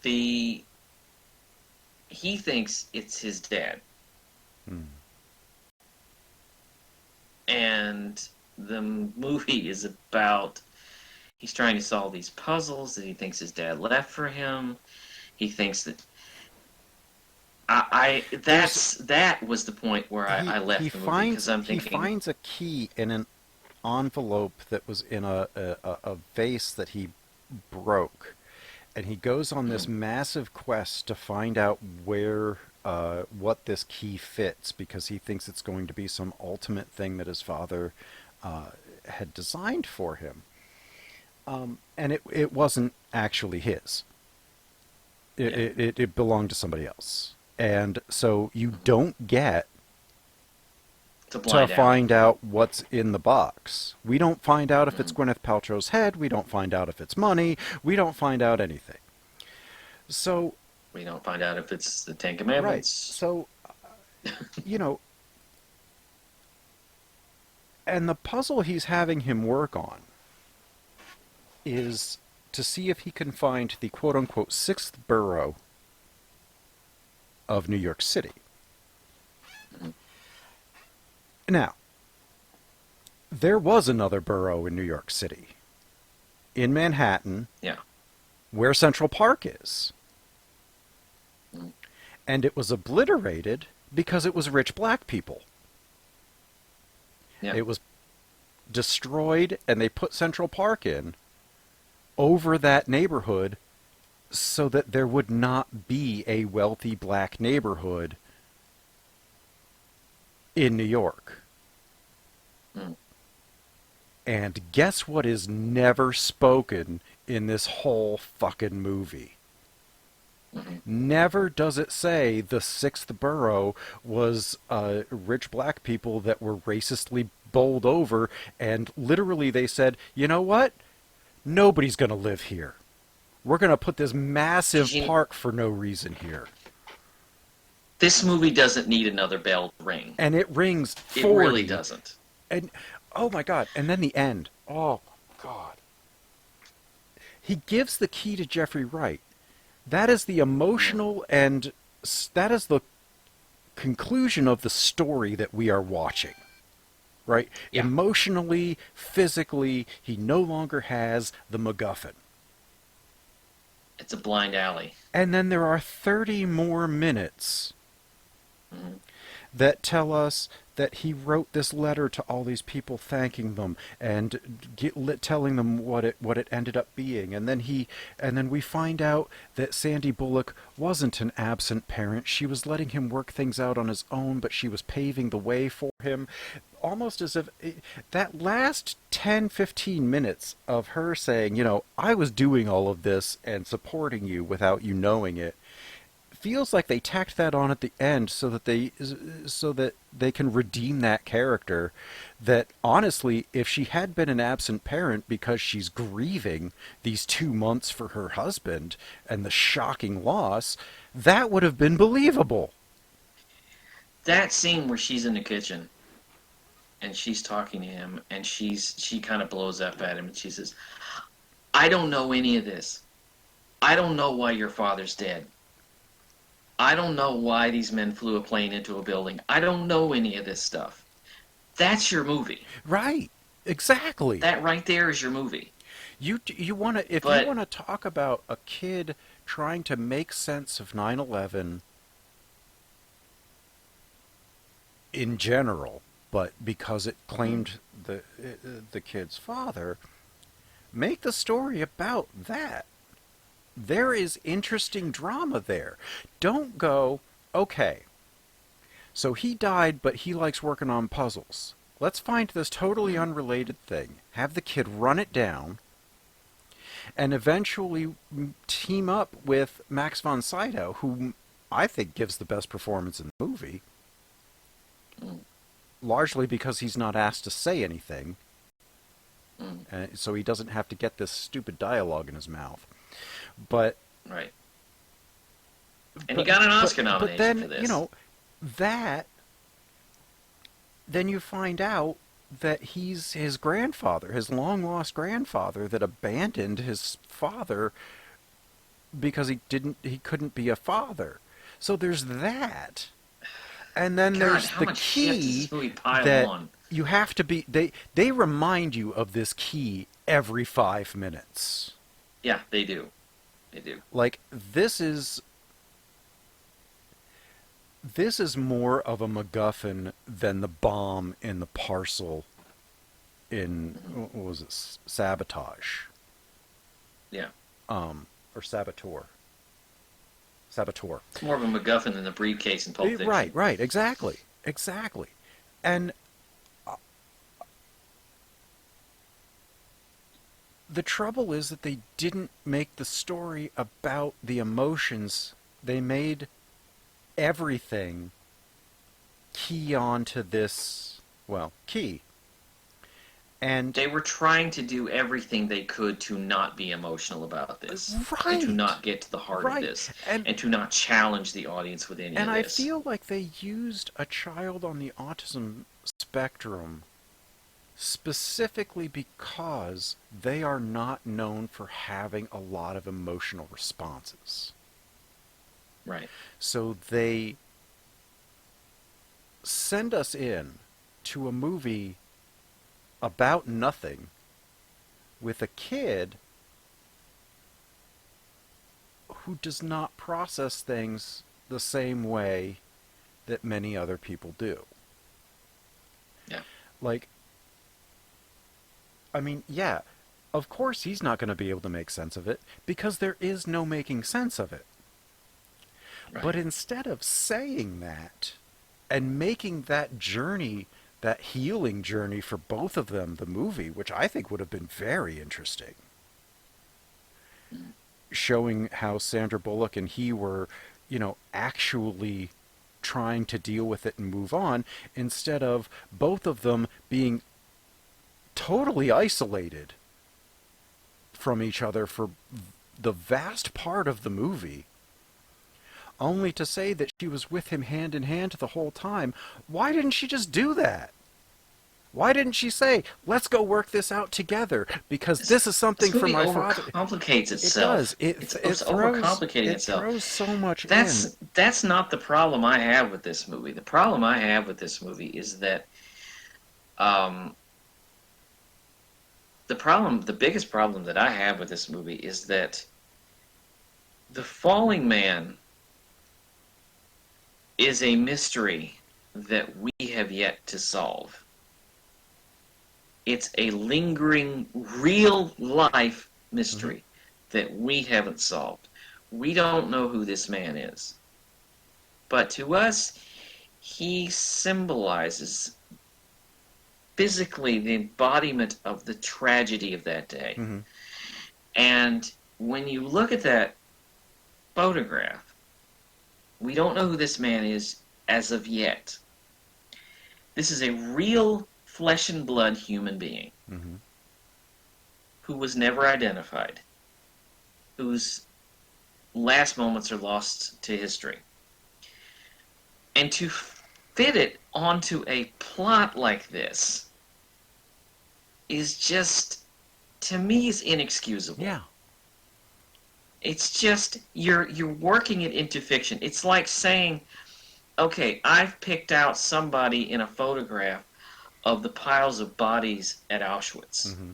D: He thinks it's his dad.
E: Hmm.
D: And the movie is about he's trying to solve these puzzles that he thinks his dad left for him. He thinks that that was the point where I left the movie because I'm thinking
E: he finds a key in an envelope that was in a vase that he broke, and he goes on this massive quest to find out where what this key fits, because he thinks it's going to be some ultimate thing that his father had designed for him. And it wasn't actually his. It belonged to somebody else. And so you don't get to find out what's in the box. We don't find out if it's Gwyneth Paltrow's head. We don't find out if it's money. We don't find out anything. So
D: we don't find out if it's the Ten
E: right.
D: Commandments.
E: So you know, and the puzzle he's having him work on is to see if he can find the quote-unquote sixth borough of New York City. Now, there was another borough in New York City, in Manhattan,
D: Yeah.
E: where Central Park is. And it was obliterated because it was rich black people.
D: Yeah.
E: It was destroyed, and they put Central Park in over that neighborhood so that there would not be a wealthy black neighborhood in New York. And guess what is never spoken in this whole fucking movie? Never does it say the sixth borough was rich black people that were racistly bowled over, and literally they said, you know what? Nobody's going to live here. We're going to put this massive park for no reason here.
D: This movie doesn't need another bell to ring.
E: And it rings 40.
D: It really doesn't.
E: And, oh my God, and then the end. Oh, God. He gives the key to Jeffrey Wright. That is the emotional and that is the conclusion of the story that we are watching. Right? Yeah. Emotionally, physically, he no longer has the MacGuffin.
D: It's a blind alley.
E: And then there are 30 more minutes that tell us that he wrote this letter to all these people thanking them and telling them what it ended up being. And then we find out that Sandy Bullock wasn't an absent parent. She was letting him work things out on his own, but she was paving the way for him. Almost as if that last 10, 15 minutes of her saying, you know, I was doing all of this and supporting you without you knowing it, feels like they tacked that on at the end so that they can redeem that character. That honestly, if she had been an absent parent because she's grieving these 2 months for her husband and the shocking loss, that would have been believable.
D: That scene where she's in the kitchen and she's talking to him and she kind of blows up at him and she says, "I don't know any of this. I don't know why your father's dead. I don't know why these men flew a plane into a building. I don't know any of this stuff." That's your movie.
E: Right. Exactly.
D: That right there is your movie.
E: You want to if you
D: But
E: want to talk about a kid trying to make sense of 9/11 in general, but because it claimed the kid's father, make the story about that. There is interesting drama there. Don't go, okay, so he died, but he likes working on puzzles. Let's find this totally unrelated thing, have the kid run it down, and eventually team up with Max von Sydow, who I think gives the best performance in the movie, largely because he's not asked to say anything, so he doesn't have to get this stupid dialogue in his mouth. But
D: right. And he got an Oscar nomination
E: but then,
D: for this.
E: you know, that then you find out that he's his grandfather, his long-lost grandfather that abandoned his father because he couldn't be a father. So there's that. And then
D: God,
E: there's
D: how
E: the
D: much shit does
E: key
D: this movie pile
E: that
D: on?
E: you have to be they remind you of this key every 5 minutes.
D: Yeah, they do. They do.
E: Like this is more of a MacGuffin than the bomb in the parcel in what was it, Sabotage?
D: Yeah.
E: Or Saboteur. Saboteur.
D: It's more of a MacGuffin than the briefcase in Pulp Fiction.
E: Right, exactly. And the trouble is that they didn't make the story about the emotions. They made everything key onto this, well, key. And
D: they were trying to do everything they could to not be emotional about this.
E: Right.
D: And to not get to the heart
E: Right.
D: of this.
E: And
D: to not challenge the audience with any of
E: I
D: this.
E: feel like they used a child on the autism spectrum specifically because they are not known for having a lot of emotional responses.
D: Right.
E: So they send us in to a movie about nothing with a kid who does not process things the same way that many other people do.
D: Yeah.
E: Like, I mean, yeah, of course he's not going to be able to make sense of it because there is no making sense of it. Right. But instead of saying that and making that journey, that healing journey for both of them, the movie, which I think would have been very interesting, showing how Sandra Bullock and he were, you know, actually trying to deal with it and move on, instead of both of them being totally isolated from each other for the vast part of the movie, only to say that she was with him hand in hand the whole time. Why didn't she just do that? Why didn't she say, let's go work this out together, because this is something for my father?
D: It overcomplicates
E: It does.
D: itself. It's overcomplicating itself.
E: It throws so much
D: in.
E: in.
D: That's not the problem I have with this movie. The problem I have with this movie is that the biggest problem that I have with this movie is that the falling man is a mystery that we have yet to solve. It's a lingering, real-life mystery that we haven't solved. We don't know who this man is. But to us, he symbolizes physically the embodiment of the tragedy of that day.
E: Mm-hmm.
D: And when you look at that photograph, We don't know who this man is as of yet. This is a real flesh and blood human being
E: Mm-hmm.
D: who was never identified, whose last moments are lost to history. And to fit it onto a plot like this is just, to me, is inexcusable.
E: Yeah.
D: It's just you're working it into fiction. It's like saying, okay, I've picked out somebody in a photograph of the piles of bodies at Auschwitz,
E: Mm-hmm.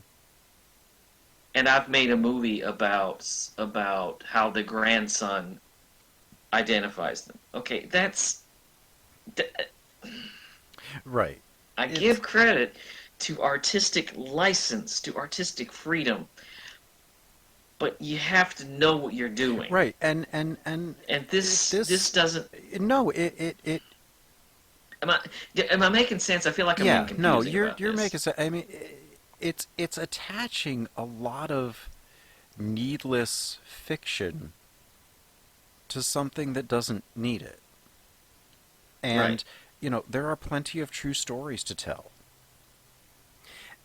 D: and I've made a movie about how the grandson identifies them. Okay, that's
E: Right.
D: I
E: It's
D: give credit to artistic license, to artistic freedom, but you have to know what you're doing.
E: right, and
D: And this
E: this
D: doesn't.
E: no, it
D: Am I am I making sense? I feel like I'm being
E: yeah, no,
D: confusing about
E: you're
D: this.
E: making sense. I mean, it's attaching a lot of needless fiction to something that doesn't need it.
D: Right.
E: And there are plenty of true stories to tell.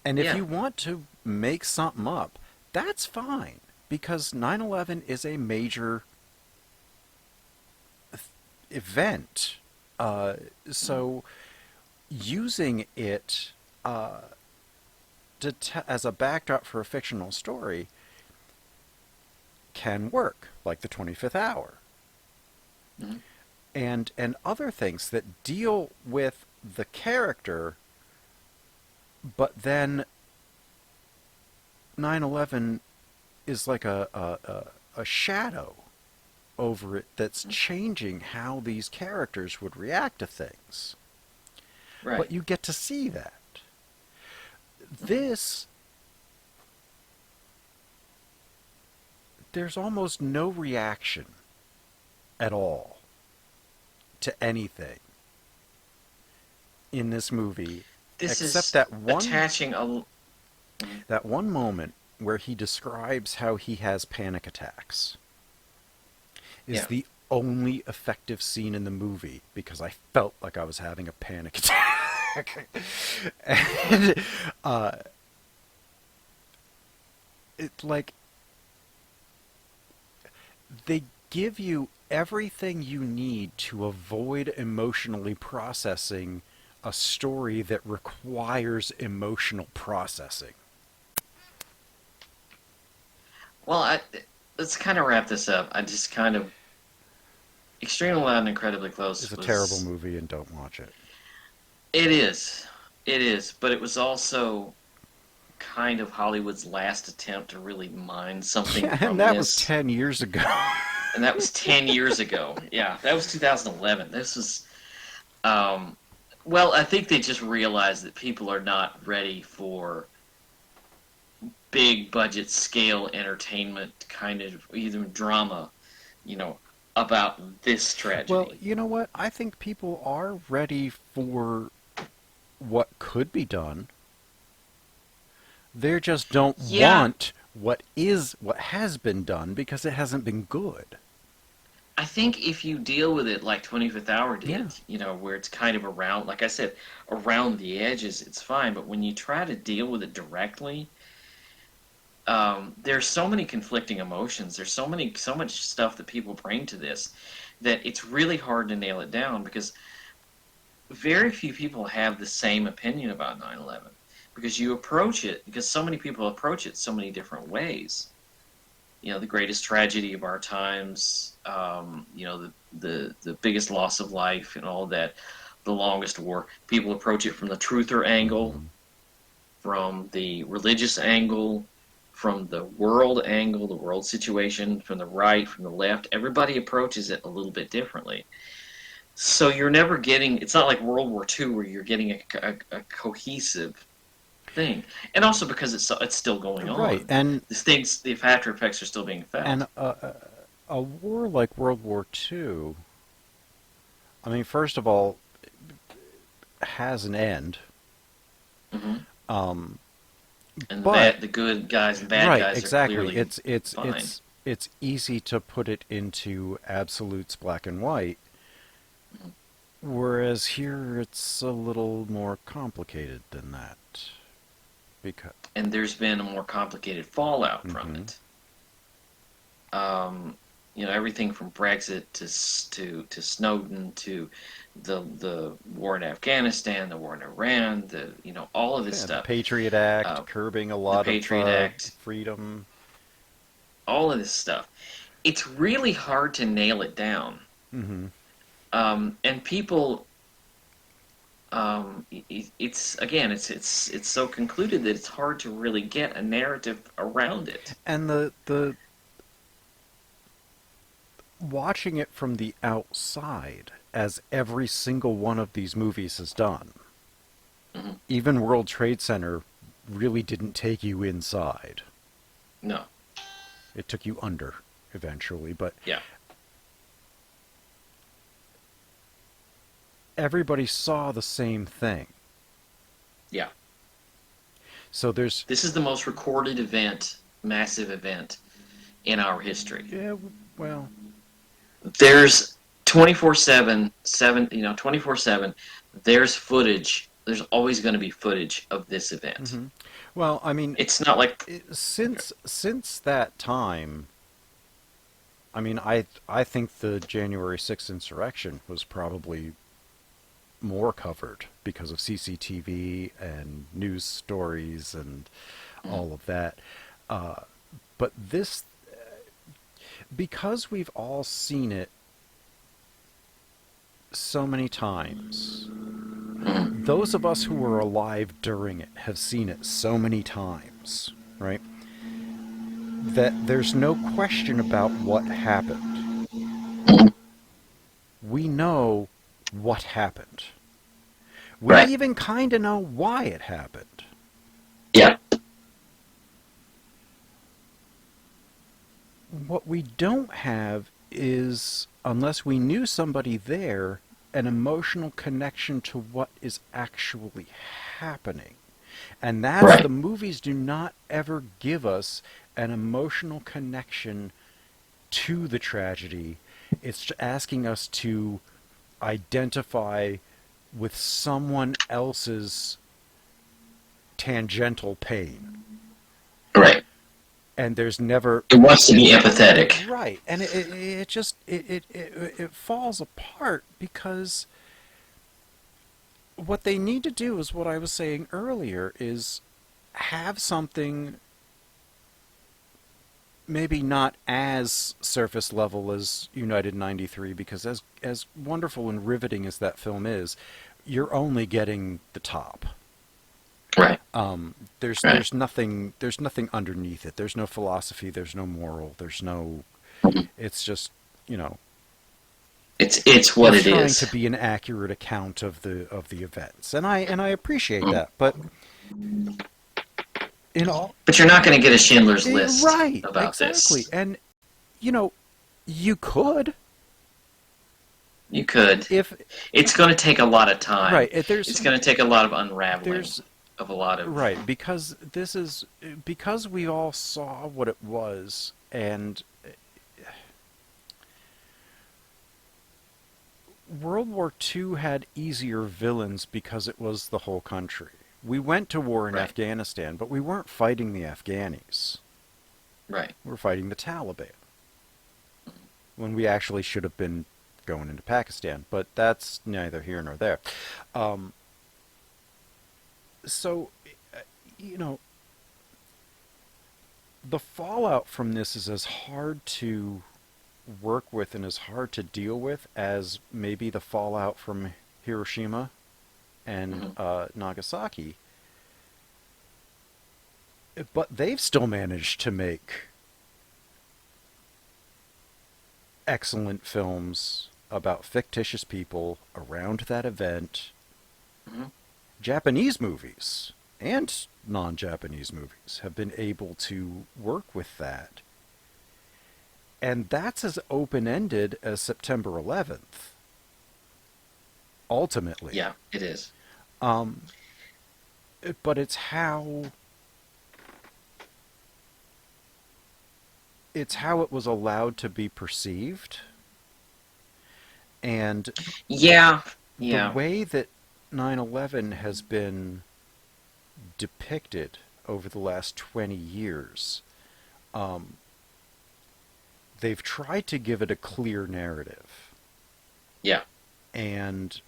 E: And if
D: Yeah.
E: you want to make something up, that's fine because 9/11 is a major event. So using it as a backdrop for a fictional story can work, like the 25th hour,
D: Mhm.
E: and other things that deal with the character, but then 9/11 is like a shadow over it that's changing how these characters would react to things.
D: Right.
E: But you get to see that. This, there's almost no reaction at all to anything in this movie
D: This
E: except
D: is attaching a.
E: that one moment where he describes how he has panic attacks is
D: Yeah.
E: the only effective scene in the movie because I felt like I was having a panic attack. And it's like they give you everything you need to avoid emotionally processing a story that requires emotional processing.
D: Well, let's kind of wrap this up. I just kind of Extremely Loud and Incredibly Close
E: It's a
D: was
E: terrible movie and don't watch it.
D: It is. It is, but it was also kind of Hollywood's last attempt to really mine something
E: Yeah,
D: from
E: and that was
D: this.
E: 10 years ago.
D: And that was 10 years ago. Yeah, that was 2011. This was, well, I think they just realized that people are not ready for big budget scale entertainment kind of even drama, you know, about this
E: Well,
D: tragedy.
E: you know what? I think people are ready for what could be done. They just don't
D: Yeah,
E: want what has been done because it hasn't been good.
D: I think if you deal with it like 25th Hour
E: Yeah.
D: did, you know, where it's kind of around, like I said, around the edges, it's fine. But when you try to deal with it directly, there's so many conflicting emotions. There's so much stuff that people bring to this that it's really hard to nail it down because very few people have the same opinion about 9/11 because you approach it because so many people approach it so many different ways. You know, the greatest tragedy of our times, you know, the biggest loss of life and all that, the longest war. People approach it from the truther angle,
E: Mhm.
D: from the religious angle, from the world angle, the world situation, from the right, from the left. Everybody approaches it a little bit differently. So you're never getting, it's not like World War II where you're getting a cohesive thing. And also because it's still going
E: Right,
D: on. These things, the after effects are still being
E: and
D: felt.
E: a war like World War II, I mean, first of all, has an end.
D: Hmm.
E: Um,
D: And
E: but
D: the good guys and bad
E: right,
D: guys are
E: exactly.
D: clearly fine.
E: It's easy to put it into absolutes black and white, Whereas here it's a little more complicated than that. Because
D: And there's been a more complicated fallout from
E: Mhm.
D: it. Everything from Brexit to Snowden to the war in Afghanistan, the war in Iran, all of this
E: Yeah, the
D: stuff,
E: Patriot Act
D: uh,
E: curbing a
D: the
E: lot of
D: Patriot Act,
E: freedom.
D: all of this stuff. It's really hard to nail it down,
E: Hmm.
D: and people. It's again, it's so concluded that it's hard to really get a narrative around it.
E: And the watching it from the outside, as every single one of these movies has done.
D: Mhm.
E: Even World Trade Center really didn't take you inside.
D: No,
E: It took you under eventually, but
D: yeah,
E: everybody saw the same thing.
D: yeah.
E: So there's
D: This is the most recorded event, massive event in our history.
E: yeah, well,
D: There's 24/7, 24/7. There's footage. There's always going to be footage of this event.
E: hmm well, I mean,
D: It's not like
E: since that time, I mean, I think the January 6th insurrection was probably more covered because of CCTV and news stories and
D: mm,
E: all of that. Uh, but this, because we've all seen it so many times,
D: mm,
E: those of us who were alive during it have seen it so many times, right? That there's no question about what happened. We know what happened. We
D: right.
E: even kind of know why it happened.
D: Yeah,
E: What we don't have is, unless we knew somebody there, an emotional connection to what is actually happening. And that's the
D: right.
E: movies do not ever give us an emotional connection to the tragedy. It's asking us to identify with someone else's tangential pain.
D: Right.
E: And there's never
D: It wants to be empathetic.
E: right, and it just it falls apart because what they need to do is what I was saying earlier is have something maybe not as surface level as United 93, because as wonderful and riveting as that film is, you're only getting the top.
D: Right. Right.
E: There's nothing underneath it. There's no philosophy, there's no moral, there's no
D: Mhm.
E: it's just, you know,
D: It's what
E: it's
D: it
E: trying to
D: is.
E: be an accurate account of the events. And I appreciate that. But in all
D: But you're not going to get a Schindler's List
E: right,
D: about
E: exactly.
D: this.
E: And you know, you could
D: You could.
E: if
D: It's going to take a lot of time.
E: right, if there's
D: It's going to take a lot of unraveling
E: there's
D: of a lot of.
E: right, because this is because we all saw what it was, and World War II had easier villains because it was the whole country. We went to war in
D: Right.
E: Afghanistan, but we weren't fighting the Afghanis.
D: Right.
E: We were fighting the Taliban when we actually should have been going into Pakistan. But that's neither here nor there. Um, so, uh, you know, the fallout from this is as hard to work with and as hard to deal with as maybe the fallout from Hiroshima and
D: Hmm.
E: Nagasaki. But they've still managed to make excellent films about fictitious people around that event.
D: Hmm.
E: Japanese movies and non-Japanese movies have been able to work with that. And that's as open-ended as September 11th, ultimately.
D: Yeah, it is.
E: Um, but it's how it was allowed to be perceived. And
D: Yeah,
E: the
D: Yeah.
E: way that 9/11 has been depicted over the last 20 years, um, they've tried to give it a clear narrative.
D: Yeah.
E: And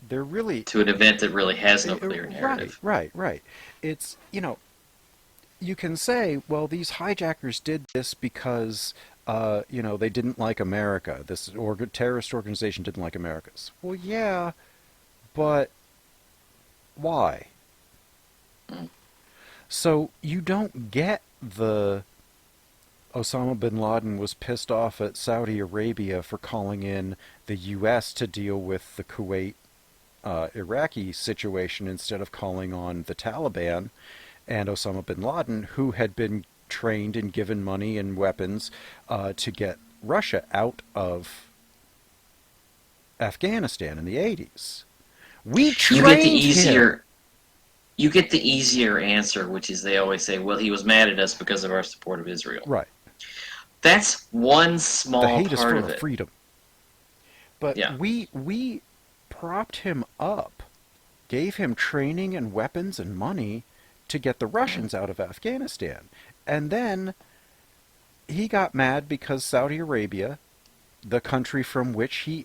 E: they're really...
D: To an event that really has no clear
E: Right,
D: narrative.
E: right, right. It's, you can say, well, these hijackers did this because, they didn't like America. This terrorist organization didn't like Americans. Well, yeah, but why?
D: Mm.
E: So you don't get the Osama bin Laden was pissed off at Saudi Arabia for calling in the U.S. to deal with the Kuwait Iraqi situation instead of calling on the Taliban and Osama bin Laden, who had been trained and given money and weapons to get Russia out of Afghanistan in the 80s. We
D: You get the
E: trained him.
D: easier. You get the easier answer, which is they always say, "Well, he was mad at us because of our support of Israel."
E: Right.
D: That's one
E: The
D: small
E: hate is
D: part
E: for
D: of it.
E: freedom. But
D: Yeah.
E: we propped him up, gave him training and weapons and money to get the Russians out of Afghanistan. And then he got mad because Saudi Arabia, the country from which he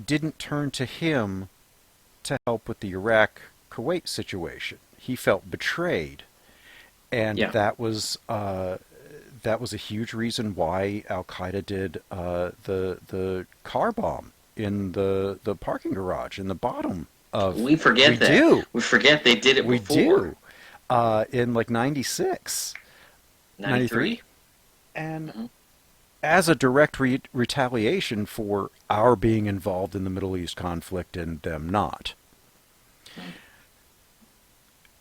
E: didn't turn to him to help with the Iraq-Kuwait situation. He felt betrayed. And
D: Yeah.
E: that was a huge reason why Al Qaeda did the car bomb in the parking garage in the bottom of.
D: We forget
E: We
D: that.
E: do.
D: We forget they did it
E: We
D: before.
E: do. In like 96,
D: 93.
E: and
D: Mhm.
E: as a direct retaliation for our being involved in the Middle East conflict and them not.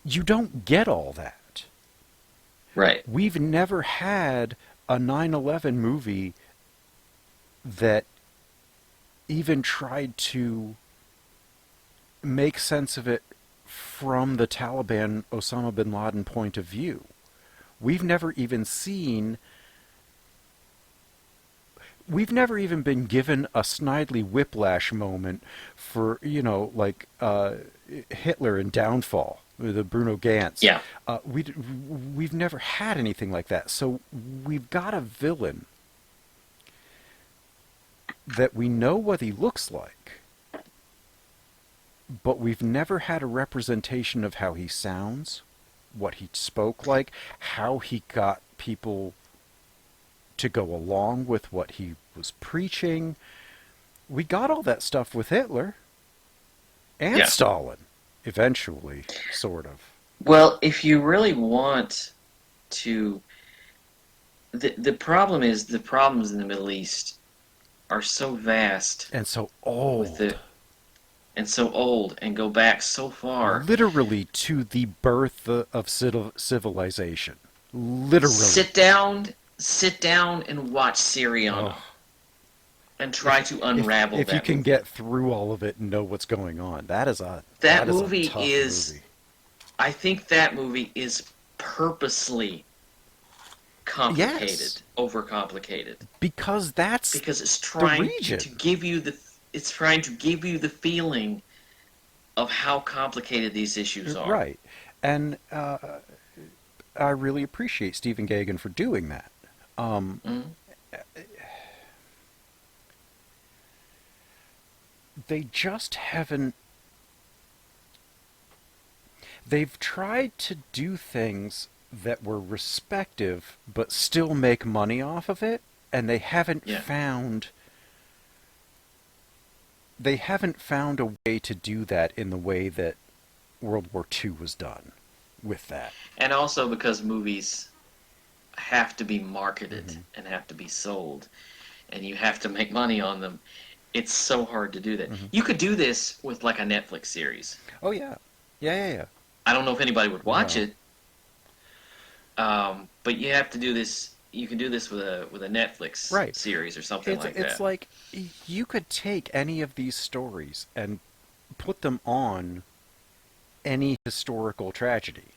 E: You don't get all that.
D: Right.
E: We've never had a 9/11 movie that even tried to make sense of it from the Taliban Osama bin Laden point of view. We've never even been given a Snidely Whiplash moment for, Hitler in Downfall, the Bruno Gantz.
D: Yeah.
E: We've never had anything like that. So we've got a villain that we know what he looks like, but we've never had a representation of how he sounds, what he spoke like, how he got people to go along with what he was preaching. We got all that stuff with Hitler and Stalin, eventually, sort of.
D: Well, if you really want to, the problem is the problems in the Middle East are so vast
E: and so old.
D: And so old and go back so far.
E: Literally to the birth of civilization. Literally.
D: Sit down and watch Syriana.
E: Oh.
D: And try to unravel
E: if
D: that
E: you can
D: movie.
E: get through all of it and know what's going on. That
D: movie
E: is a tough
D: is
E: movie.
D: I think that movie is purposely complicated, overcomplicated.
E: Because
D: it's trying
E: region.
D: to give you the feeling of how complicated these issues are.
E: Right. And I really appreciate Stephen Gaghan for doing that. They just haven't... They've tried to do things that were respective but still make money off of it, and they haven't found a way to do that in the way that World War II was done with that.
D: And also because movies have to be marketed and have to be sold, and you have to make money on them. It's so hard to do that. You could do this with like a Netflix series.
E: Oh yeah. Yeah.
D: I don't know if anybody would watch it. But you have to do this. You can do this with a Netflix series or something like that.
E: It's like you could take any of these stories and put them on any historical tragedy.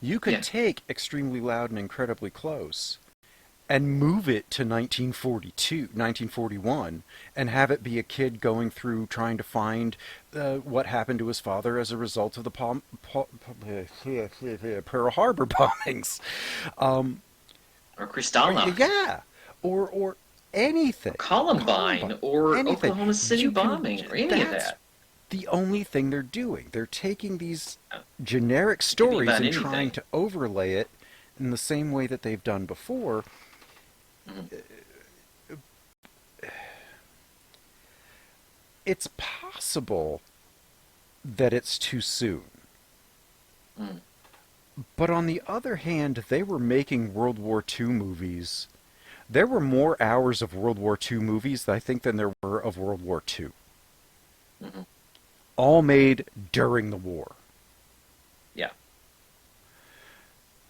E: You could take Extremely Loud and Incredibly Close and move it to 1942, 1941, and have it be a kid going through trying to find what happened to his father as a result of the Pearl Harbor bombings.
D: Or Kristallnacht.
E: Yeah, or anything.
D: Columbine, or
E: anything.
D: Oklahoma City bombing, or any of
E: That's
D: that.
E: the only thing they're doing. They're taking these generic stories and
D: anything.
E: trying to overlay it in the same way that they've done before. It's possible that it's too soon. But on the other hand, they were making World War II movies. There were more hours of World War II movies, I think, than there were of World War II. All made during the war.
D: Yeah.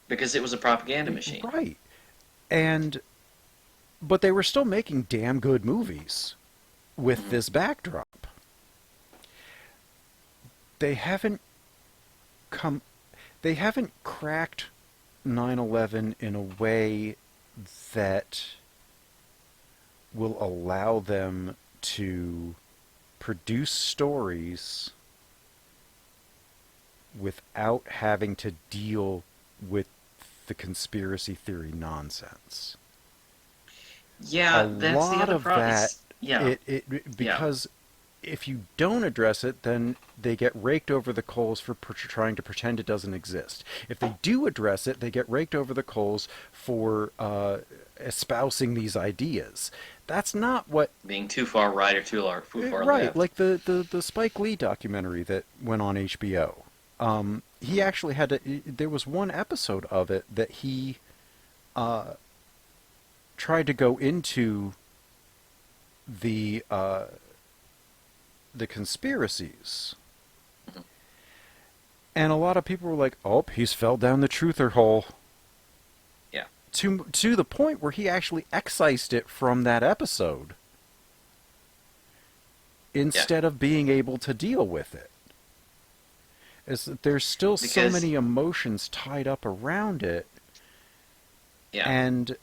D: Because it was a propaganda machine.
E: Right. But they were still making damn good movies with this backdrop. They haven't cracked 9/11 in a way that will allow them to produce stories without having to deal with the conspiracy theory nonsense.
D: Yeah, that's the other problem.
E: That,
D: yeah.
E: Because if you don't address it, then they get raked over the coals for trying to pretend it doesn't exist. If they do address it, they get raked over the coals for espousing these ideas. That's not what...
D: Being too far right or too far left.
E: Right, like the Spike Lee documentary that went on HBO. He actually had to... There was one episode of it that he tried to go into the conspiracies. And a lot of people were like, oh, he's fell down the truther hole.
D: Yeah.
E: To the point where he actually excised it from that episode instead of being able to deal with it. There's still so many emotions tied up around it.
D: Yeah.
E: And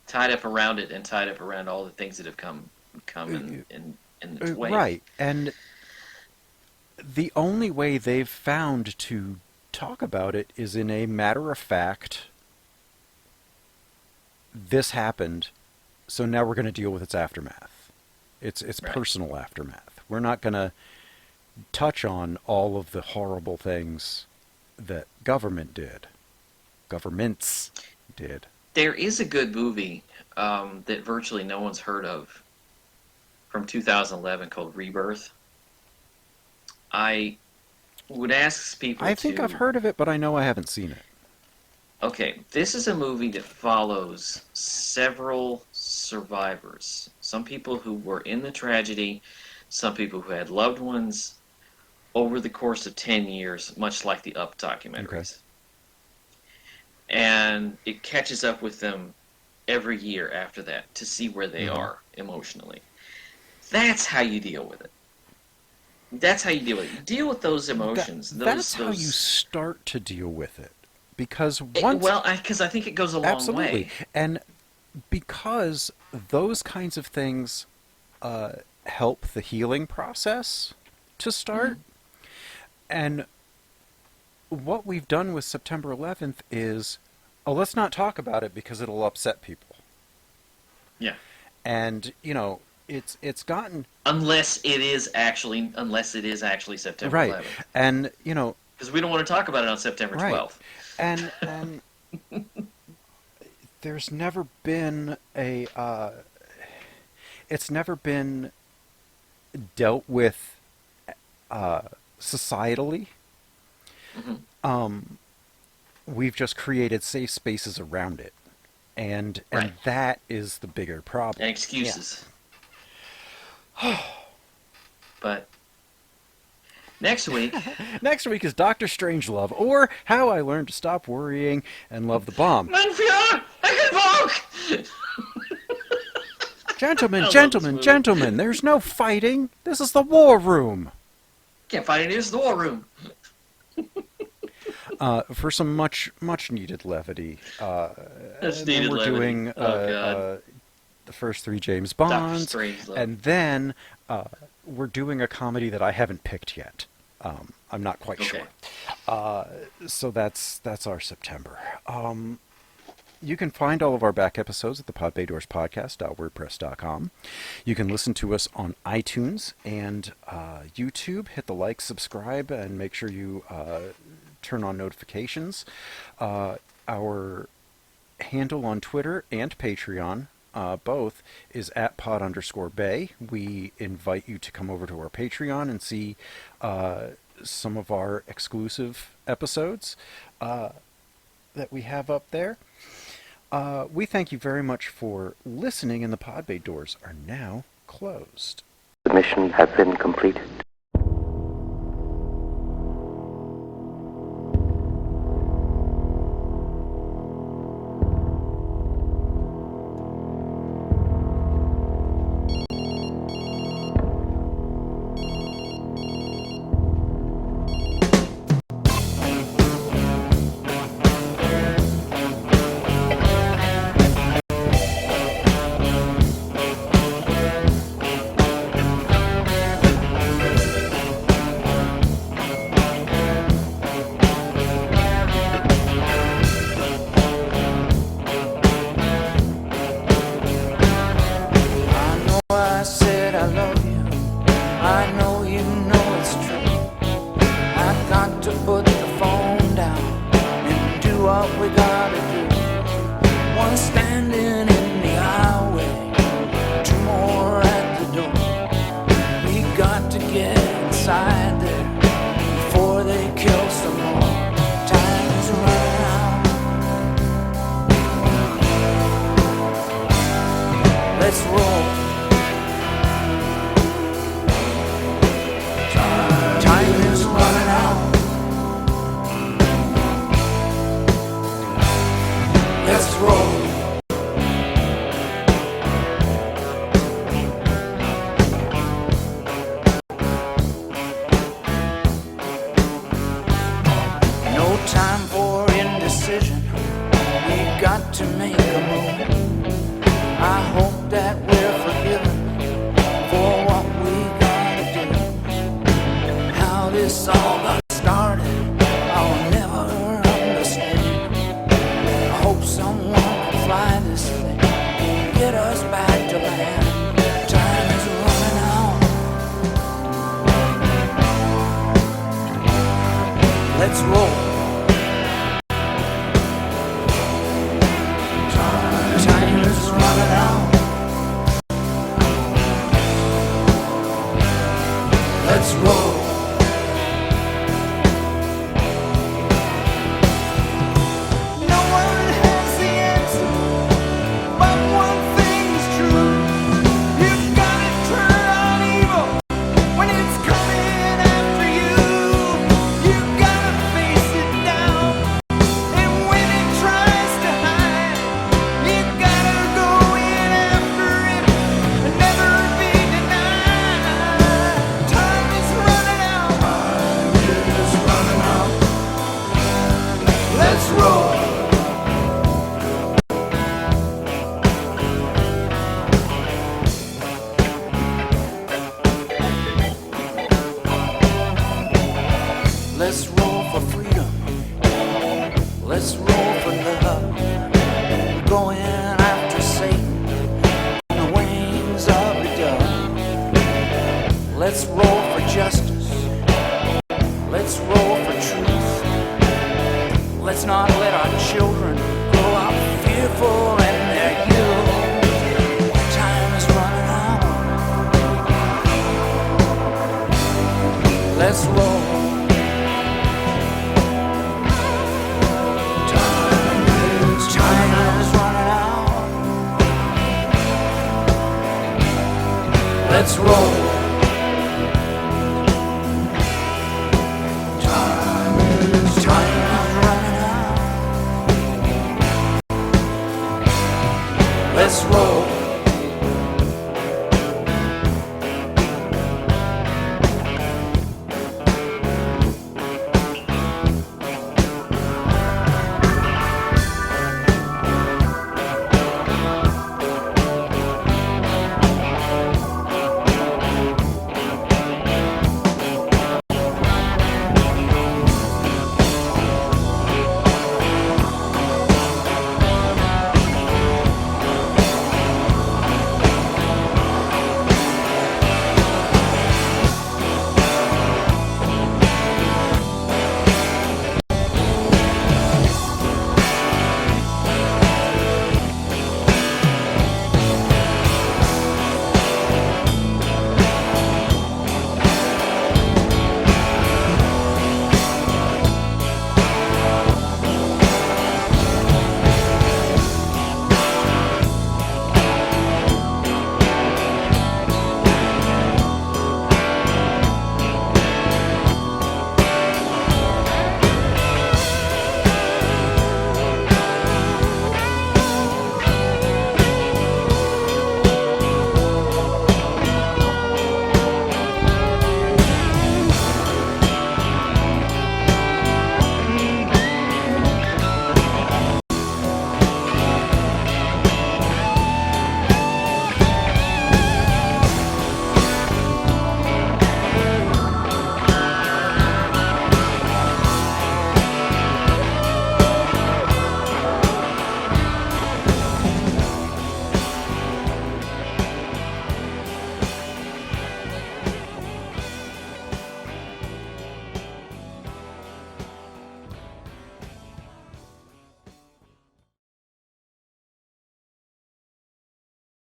D: tied up around it and tied up around all the things that have come in its way.
E: Right. And the only way they've found to talk about it is in a matter-of-fact, this happened, so now we're going to deal with its aftermath. It's
D: right.
E: Personal aftermath. We're not going to touch on all of the horrible things that governments did.
D: There is a good movie that virtually no one's heard of from 2011 called Rebirth. I would ask people
E: I think I've heard of it, but I know I haven't seen it.
D: Okay, this is a movie that follows several survivors. Some people who were in the tragedy, some people who had loved ones over the course of 10 years, much like the Up documentaries. Okay. And it catches up with them every year after that to see where they are emotionally. That's how you deal with it. That's how you deal with it. You deal with those emotions.
E: That's how you start to deal with it. Because once...
D: because I think it goes a long way.
E: And because those kinds of things help the healing process to start. And what we've done with September 11th is, let's not talk about it because it'll upset people.
D: Yeah.
E: And, it's gotten...
D: Unless it is actually September 11th.
E: And, because
D: we don't want to talk about it on September 12th.
E: And there's never been it's never been dealt with societally. We've just created safe spaces around it. And that is the bigger problem.
D: And excuses. Yeah. But next week
E: is Dr. Strangelove, or How I Learned to Stop Worrying and Love the Bomb. Gentlemen, there's no fighting. This is the war room.
D: Can't fight it, it's the war room.
E: For some much needed levity.
D: That's
E: And then
D: needed
E: we're
D: levity.
E: doing
D: Oh, God.
E: the first three James
D: Doctor
E: Bonds,
D: Strange level.
E: and then we're doing a comedy that I haven't picked yet. I'm not quite
D: Okay.
E: sure. So that's our September. You can find all of our back episodes at the podbaydorspodcast.wordpress.com. You can listen to us on iTunes and YouTube. Hit the like, subscribe, and make sure you turn on notifications. Our handle on Twitter and Patreon, both, is at pod_bay. We invite you to come over to our Patreon and see some of our exclusive episodes that we have up there. We thank you very much for listening, and the pod bay doors are now closed.
A: The mission has been completed.
B: I said I love you. I know you know it's true. I've got to put the phone down and do what we gotta do. One standing in the highway, two more at the door. We got to get inside there before they kill some more. Time's running out. Let's roll. Time is running out. Let's roll. No time for indecision. We got to make a move. I hope that we're forgiven for what we gotta do. How this all got started, I'll never understand. I hope someone can fly this thing, get us back to land. Time is running out. Let's roll. Time is running out. Let's roll. No one has the answer, but one thing's true. You've gotta turn on evil when it's coming after you. You gotta face it down, and when it tries to hide, you gotta go in after it and never be denied. Time is running out. Time is running out. Let's roll. Let's roll for freedom. Let's roll for love. Going after Satan on the wings of a dove. Let's roll for justice. Let's roll for truth. Let's not let our children grow up fearful in their youth. Time is running out. Let's roll. Time is running out. Let's roll. Time is running out. Let's roll.